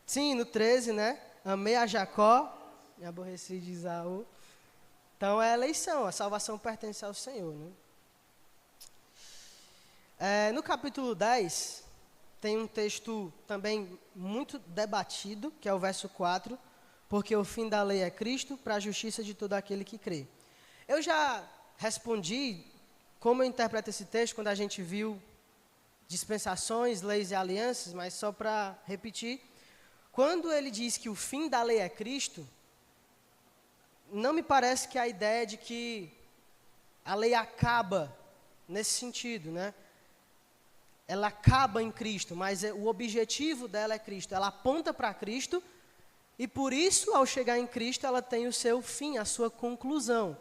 Sim, no 13, né? Amei a Jacó, me aborreci de Esaú. Então é a eleição, a salvação pertence ao Senhor, né? No capítulo 10, tem um texto também muito debatido, que é o verso 4, porque o fim da lei é Cristo, para a justiça de todo aquele que crê. Eu já respondi como eu interpreto esse texto quando a gente viu dispensações, leis e alianças, mas só para repetir, quando ele diz que o fim da lei é Cristo, não me parece que a ideia de que a lei acaba nesse sentido, né? Ela acaba em Cristo, mas o objetivo dela é Cristo. Ela aponta para Cristo e por isso, ao chegar em Cristo, ela tem o seu fim, a sua conclusão.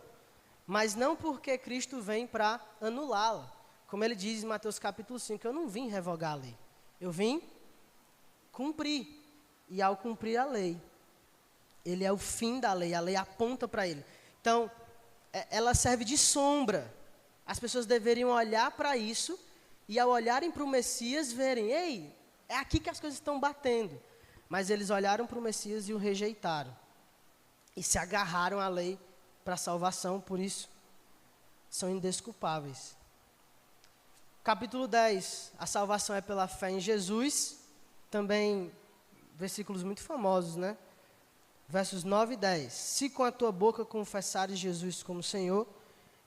Mas não porque Cristo vem para anulá-la. Como ele diz em Mateus capítulo 5, eu não vim revogar a lei. Eu vim cumprir. E ao cumprir a lei, ele é o fim da lei, a lei aponta para ele. Então, ela serve de sombra. As pessoas deveriam olhar para isso e ao olharem para o Messias, verem, ei, é aqui que as coisas estão batendo. Mas eles olharam para o Messias e o rejeitaram. E se agarraram à lei para a salvação, por isso são indesculpáveis. Capítulo 10, a salvação é pela fé em Jesus. Também versículos muito famosos, né? Versos 9 e 10. Se com a tua boca confessares Jesus como Senhor,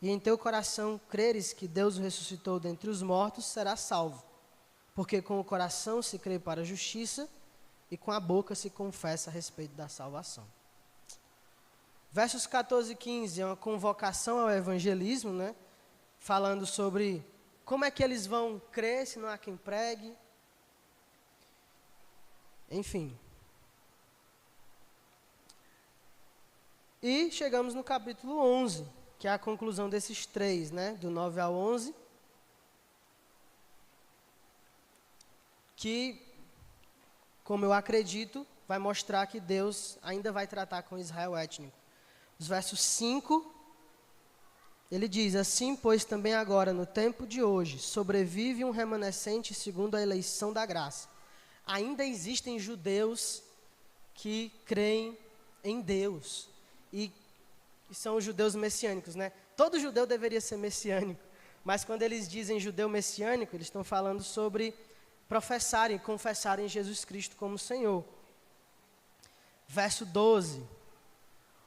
e em teu coração creres que Deus o ressuscitou dentre os mortos, serás salvo. Porque com o coração se crê para a justiça, e com a boca se confessa a respeito da salvação. Versos 14 e 15 é uma convocação ao evangelismo, né? Falando sobre como é que eles vão crer se não há quem pregue. Enfim. E chegamos no capítulo 11, que é a conclusão desses três, né? Do 9 ao 11. Que, como eu acredito, vai mostrar que Deus ainda vai tratar com Israel étnico. Os versos 5, ele diz, assim, pois também agora, no tempo de hoje, sobrevive um remanescente segundo a eleição da graça. Ainda existem judeus que creem em Deus. E são os judeus messiânicos, né? Todo judeu deveria ser messiânico. Mas quando eles dizem judeu messiânico, eles estão falando sobre professarem, confessarem Jesus Cristo como Senhor. Verso 12.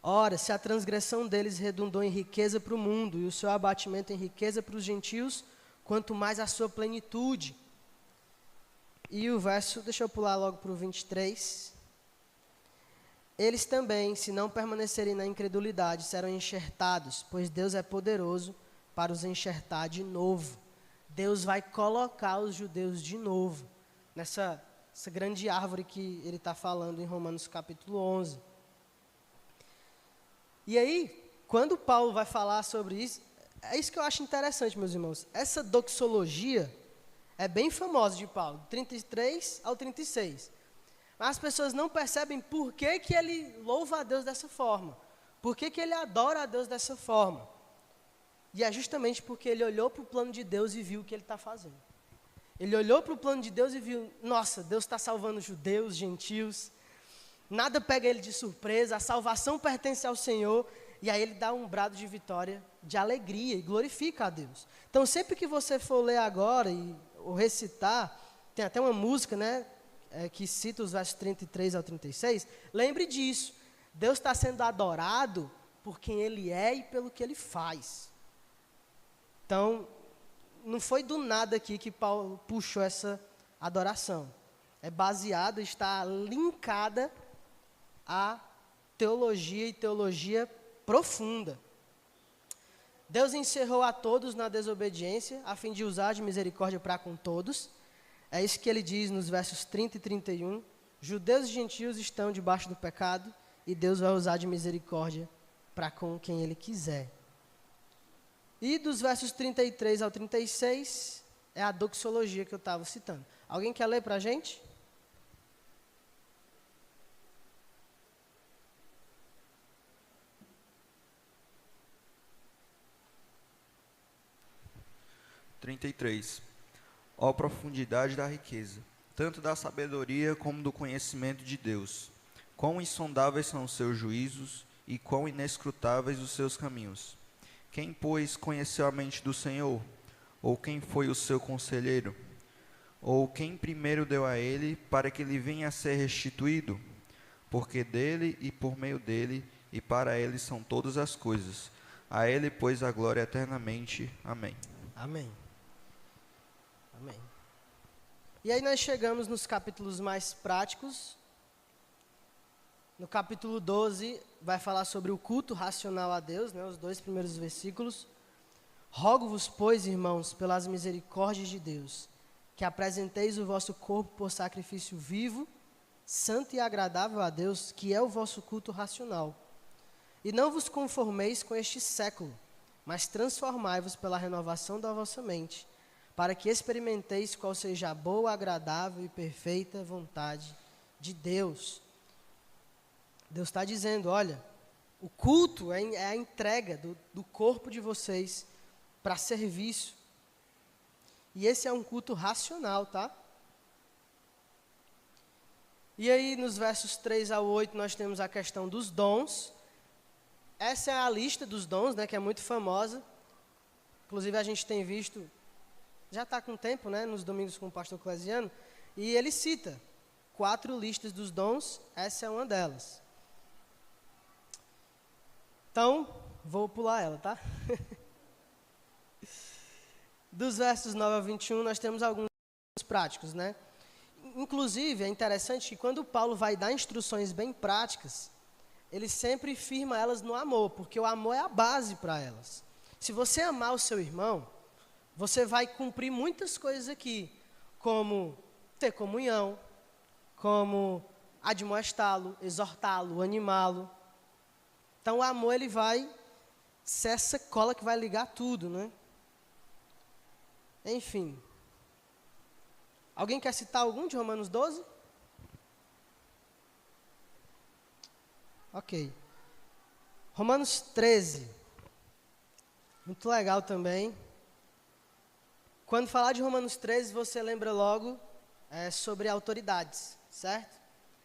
Ora, se a transgressão deles redundou em riqueza para o mundo e o seu abatimento em riqueza para os gentios, quanto mais a sua plenitude. E o verso, deixa eu pular logo para o 23. Eles também, se não permanecerem na incredulidade, serão enxertados, pois Deus é poderoso para os enxertar de novo. Deus vai colocar os judeus de novo nessa grande árvore que ele está falando em Romanos capítulo 11. E aí, quando Paulo vai falar sobre isso, é isso que eu acho interessante, meus irmãos. Essa doxologia é bem famosa de Paulo, 33 ao 36. Mas as pessoas não percebem por que ele louva a Deus dessa forma. Por que ele adora a Deus dessa forma. E é justamente porque ele olhou para o plano de Deus e viu o que ele está fazendo. Ele olhou para o plano de Deus e viu, nossa, Deus está salvando judeus, gentios. Nada pega ele de surpresa, a salvação pertence ao Senhor. E aí ele dá um brado de vitória, de alegria e glorifica a Deus. Então sempre que você for ler agora ou recitar, tem até uma música, né? Que cita os versos 33 ao 36, lembre disso. Deus está sendo adorado por quem Ele é e pelo que Ele faz. Então, não foi do nada aqui que Paulo puxou essa adoração. É baseada, está linkada à teologia e teologia profunda. Deus encerrou a todos na desobediência, a fim de usar de misericórdia para com todos. É isso que ele diz nos versos 30 e 31. Judeus e gentios estão debaixo do pecado e Deus vai usar de misericórdia para com quem Ele quiser. E dos versos 33 ao 36 é a doxologia que eu estava citando. Alguém quer ler para a gente? Ó profundidade da riqueza, tanto da sabedoria como do conhecimento de Deus. Quão insondáveis são os seus juízos e quão inescrutáveis os seus caminhos. Quem, pois, conheceu a mente do Senhor? Ou quem foi o seu conselheiro? Ou quem primeiro deu a ele para que lhe venha a ser restituído? Porque dele e por meio dele e para ele são todas as coisas. A ele, pois, a glória eternamente. Amém. Amém. Amém. E aí nós chegamos nos capítulos mais práticos. No capítulo 12, vai falar sobre o culto racional a Deus, né, os 2 primeiros versículos. Rogo-vos, pois, irmãos, pelas misericórdias de Deus, que apresenteis o vosso corpo por sacrifício vivo, santo e agradável a Deus, que é o vosso culto racional. E não vos conformeis com este século, mas transformai-vos pela renovação da vossa mente, para que experimenteis qual seja a boa, agradável e perfeita vontade de Deus. Deus está dizendo, olha, o culto é a entrega do corpo de vocês para serviço. E esse é um culto racional, tá? E aí, nos versos 3 ao 8, nós temos a questão dos dons. Essa é a lista dos dons, né, que é muito famosa. Inclusive, a gente tem visto, já está com tempo, né, nos domingos com o pastor Clesiano, e ele cita 4 listas dos dons, essa é uma delas. Então, vou pular ela, tá? Dos versos 9 ao 21, nós temos alguns práticos, né? Inclusive, é interessante que quando Paulo vai dar instruções bem práticas, ele sempre firma elas no amor, porque o amor é a base para elas. Se você amar o seu irmão, você vai cumprir muitas coisas aqui, como ter comunhão, como admoestá-lo, exortá-lo, animá-lo. Então, o amor, ele vai ser essa cola que vai ligar tudo, né? Enfim. Alguém quer citar algum de Romanos 12? Ok. Romanos 13. Muito legal também. Quando falar de Romanos 13, você lembra logo sobre autoridades, certo?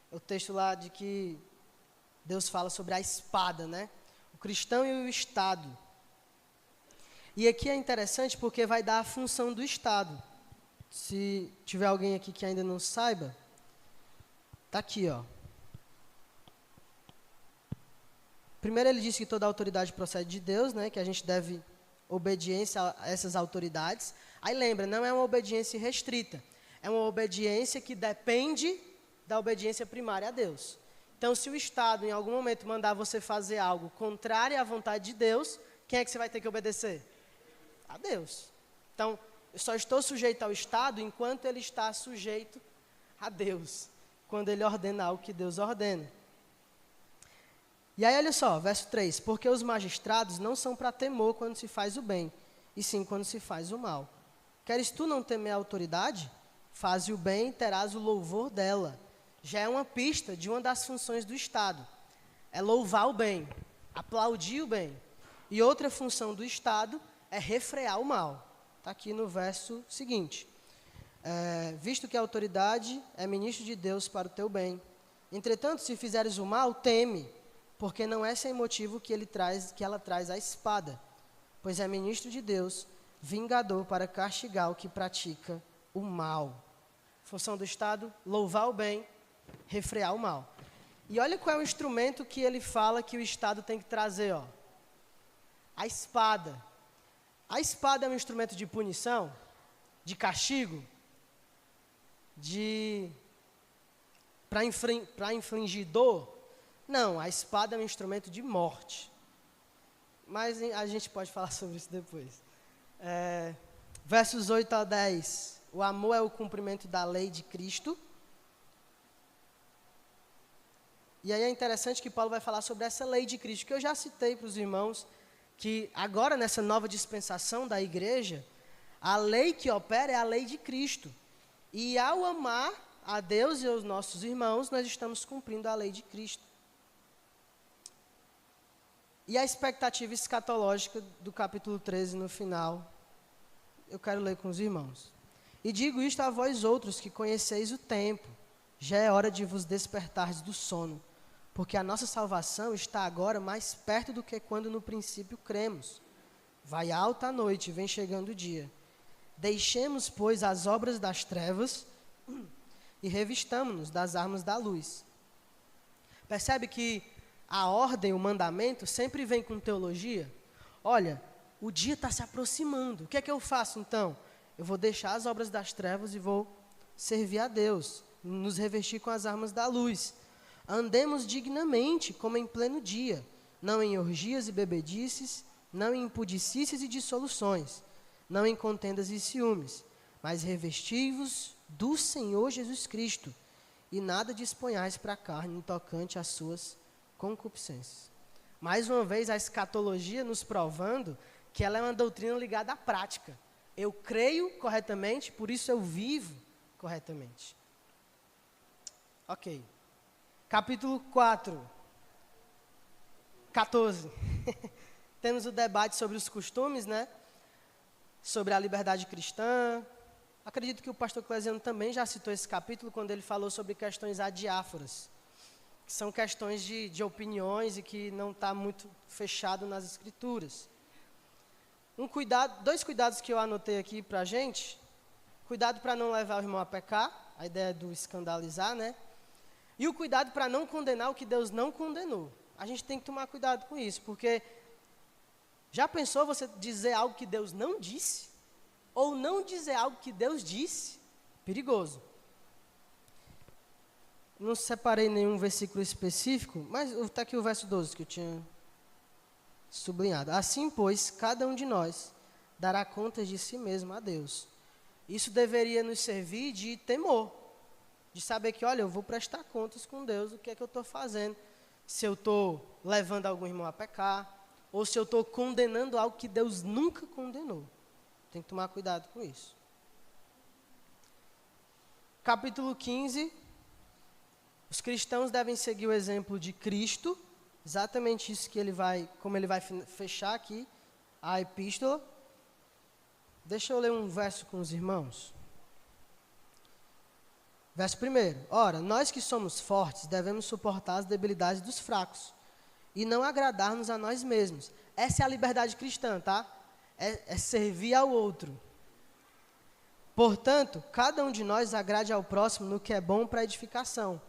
O texto lá de que Deus fala sobre a espada, né? O cristão e o Estado. E aqui é interessante porque vai dar a função do Estado. Se tiver alguém aqui que ainda não saiba, tá aqui, ó. Primeiro ele disse que toda autoridade procede de Deus, né? Que a gente deve obediência a essas autoridades. Aí lembra, não é uma obediência restrita. É uma obediência que depende da obediência primária a Deus. Então, se o Estado, em algum momento, mandar você fazer algo contrário à vontade de Deus, quem é que você vai ter que obedecer? A Deus. Então, eu só estou sujeito ao Estado enquanto ele está sujeito a Deus, quando ele ordena algo que Deus ordena. E aí, olha só, verso 3. Porque os magistrados não são para temor quando se faz o bem, e sim quando se faz o mal. Queres tu não temer a autoridade? Faze o bem e terás o louvor dela. Já é uma pista de uma das funções do Estado. É louvar o bem, aplaudir o bem. E outra função do Estado é refrear o mal. Está aqui no verso seguinte. Visto que a autoridade é ministro de Deus para o teu bem. Entretanto, se fizeres o mal, teme, porque não é sem motivo que ela traz a espada, pois é ministro de Deus, vingador para castigar o que pratica o mal. Função do Estado, louvar o bem, refrear o mal. E olha qual é o instrumento que ele fala que o Estado tem que trazer, ó. A espada. A espada é um instrumento de punição, de castigo, para infligir dor. Não, a espada é um instrumento de morte. Mas a gente pode falar sobre isso depois. Versos 8 a 10. o amor é o cumprimento da lei de Cristo. E aí é interessante que Paulo vai falar sobre essa lei de Cristo, que eu já citei para os irmãos, que agora nessa nova dispensação da igreja, a lei que opera é a lei de Cristo. E ao amar a Deus e aos nossos irmãos, nós estamos cumprindo a lei de Cristo. E a expectativa escatológica do capítulo 13 no final, eu quero ler com os irmãos. E digo isto a vós outros que conheceis o tempo, já é hora de vos despertares do sono, porque a nossa salvação está agora mais perto do que quando no princípio cremos. Vai alta a noite, vem chegando o dia. Deixemos, pois, as obras das trevas e revistamo-nos das armas da luz. Percebe que a ordem, o mandamento, sempre vem com teologia? Olha, o dia está se aproximando. O que é que eu faço então? Eu vou deixar as obras das trevas e vou servir a Deus, nos revestir com as armas da luz. Andemos dignamente, como em pleno dia, não em orgias e bebedices, não em impudicícias e dissoluções, não em contendas e ciúmes, mas revesti-vos do Senhor Jesus Cristo, e nada disponhais para a carne no tocante às suas concupiscências. Mais uma vez, a escatologia nos provando que ela é uma doutrina ligada à prática. Eu creio corretamente, por isso eu vivo corretamente. Ok. Capítulo 4. 14. Temos o debate sobre os costumes, né? Sobre a liberdade cristã. Acredito que o pastor Clesiano também já citou esse capítulo quando ele falou sobre questões adiáforas, que são questões de opiniões e que não está muito fechado nas escrituras. Dois cuidados que eu anotei aqui para a gente. Cuidado para não levar o irmão a pecar, a ideia do escandalizar, né? E o cuidado para não condenar o que Deus não condenou. A gente tem que tomar cuidado com isso, porque já pensou você dizer algo que Deus não disse? Ou não dizer algo que Deus disse? Perigoso. Não separei nenhum versículo específico, mas está aqui o verso 12 que eu tinha sublinhado. Assim, pois, cada um de nós dará contas de si mesmo a Deus. Isso deveria nos servir de temor, de saber que, olha, eu vou prestar contas com Deus do que é que eu estou fazendo. Se eu estou levando algum irmão a pecar, ou se eu estou condenando algo que Deus nunca condenou. Tem que tomar cuidado com isso. Capítulo 15. Os cristãos devem seguir o exemplo de Cristo. Exatamente isso que como ele vai fechar aqui a epístola. Deixa eu ler um verso com os irmãos. Verso 1. Ora, nós que somos fortes devemos suportar as debilidades dos fracos e não agradar-nos a nós mesmos. Essa é a liberdade cristã, tá? É servir ao outro. Portanto, cada um de nós agrade ao próximo no que é bom para edificação,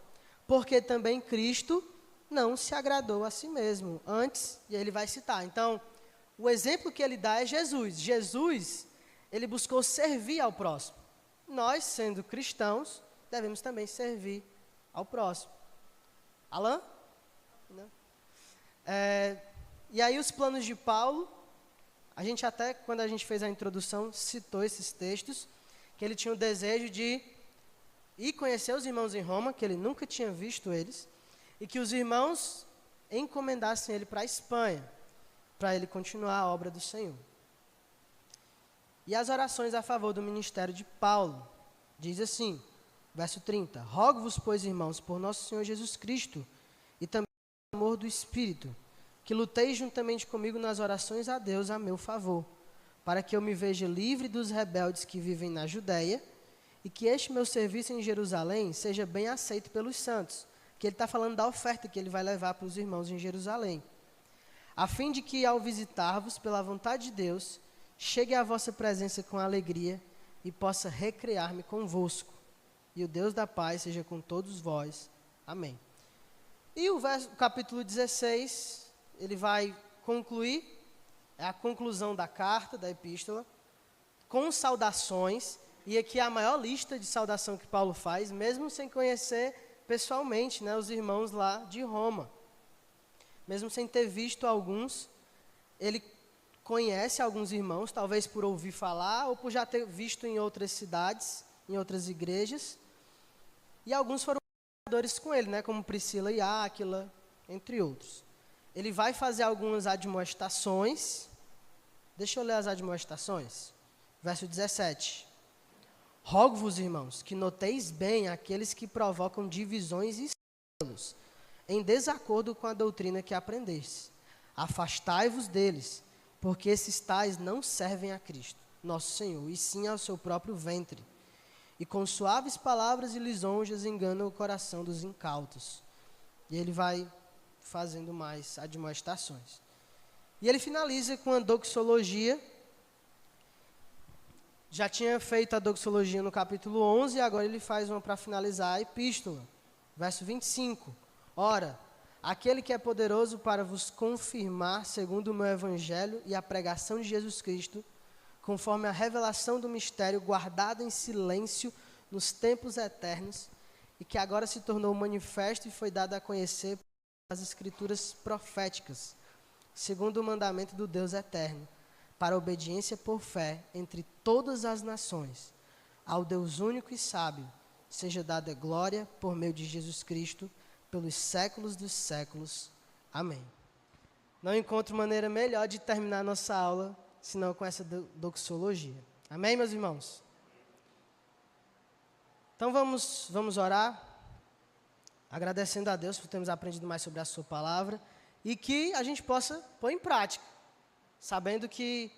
porque também Cristo não se agradou a si mesmo. Antes, e ele vai citar. Então, o exemplo que ele dá é Jesus. Jesus, ele buscou servir ao próximo. Nós, sendo cristãos, devemos também servir ao próximo. Alan? Não. E aí os planos de Paulo, a gente até, quando a gente fez a introdução, citou esses textos, que ele tinha o desejo de ir conhecer os irmãos em Roma, que ele nunca tinha visto eles, e que os irmãos encomendassem ele para a Espanha, para ele continuar a obra do Senhor. E as orações a favor do ministério de Paulo, diz assim, verso 30, rogo-vos, pois, irmãos, por nosso Senhor Jesus Cristo, e também pelo amor do Espírito, que luteis juntamente comigo nas orações a Deus a meu favor, para que eu me veja livre dos rebeldes que vivem na Judéia, e que este meu serviço em Jerusalém seja bem aceito pelos santos, que ele está falando da oferta que ele vai levar para os irmãos em Jerusalém, a fim de que, ao visitar-vos pela vontade de Deus, chegue à vossa presença com alegria e possa recrear-me convosco. E o Deus da paz seja com todos vós. Amém. E o capítulo 16, ele vai concluir, é a conclusão da carta, da epístola, com saudações, e aqui é a maior lista de saudação que Paulo faz, mesmo sem conhecer pessoalmente, né, os irmãos lá de Roma. Mesmo sem ter visto alguns, ele conhece alguns irmãos, talvez por ouvir falar ou por já ter visto em outras cidades, em outras igrejas. E alguns foram cooperadores com ele, né, como Priscila e Áquila, entre outros. Ele vai fazer algumas admoestações. Deixa eu ler as admoestações. Verso 17. Rogo-vos, irmãos, que noteis bem aqueles que provocam divisões e escândalos, em desacordo com a doutrina que aprendestes. Afastai-vos deles, porque esses tais não servem a Cristo, nosso Senhor, e sim ao seu próprio ventre. E com suaves palavras e lisonjas enganam o coração dos incautos. E ele vai fazendo mais admoestações. E ele finaliza com a doxologia. Já tinha feito a doxologia no capítulo 11, e agora ele faz uma para finalizar a epístola. Verso 25. Ora, aquele que é poderoso para vos confirmar, segundo o meu evangelho e a pregação de Jesus Cristo, conforme a revelação do mistério guardado em silêncio nos tempos eternos, e que agora se tornou manifesto e foi dado a conhecer as escrituras proféticas, segundo o mandamento do Deus eterno, para a obediência por fé entre todas as nações. Ao Deus único e sábio, seja dada glória por meio de Jesus Cristo, pelos séculos dos séculos. Amém. Não encontro maneira melhor de terminar nossa aula, senão com essa doxologia. Amém, meus irmãos? Então vamos orar, agradecendo a Deus por termos aprendido mais sobre a sua palavra, e que a gente possa pôr em prática, sabendo que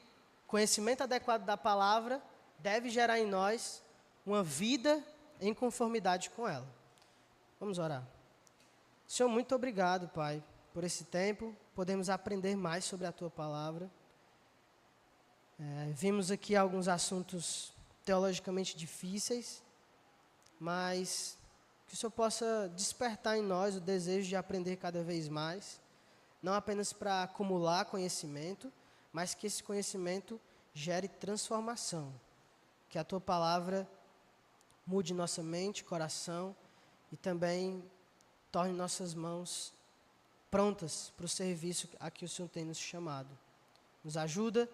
conhecimento adequado da palavra deve gerar em nós uma vida em conformidade com ela. Vamos orar. Senhor, muito obrigado, Pai, por esse tempo, podemos aprender mais sobre a Tua palavra. Vimos aqui alguns assuntos teologicamente difíceis, mas que o Senhor possa despertar em nós o desejo de aprender cada vez mais, não apenas para acumular conhecimento, mas que esse conhecimento gere transformação, que a Tua palavra mude nossa mente, coração e também torne nossas mãos prontas para o serviço a que o Senhor tem nos chamado. Nos ajuda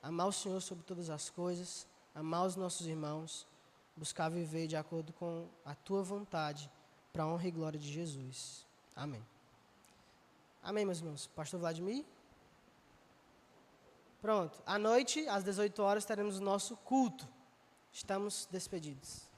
a amar o Senhor sobre todas as coisas, amar os nossos irmãos, buscar viver de acordo com a Tua vontade, para a honra e glória de Jesus. Amém. Amém, meus irmãos. Pastor Vladimir? Pronto. À noite, às 18 horas, teremos o nosso culto. Estamos despedidos.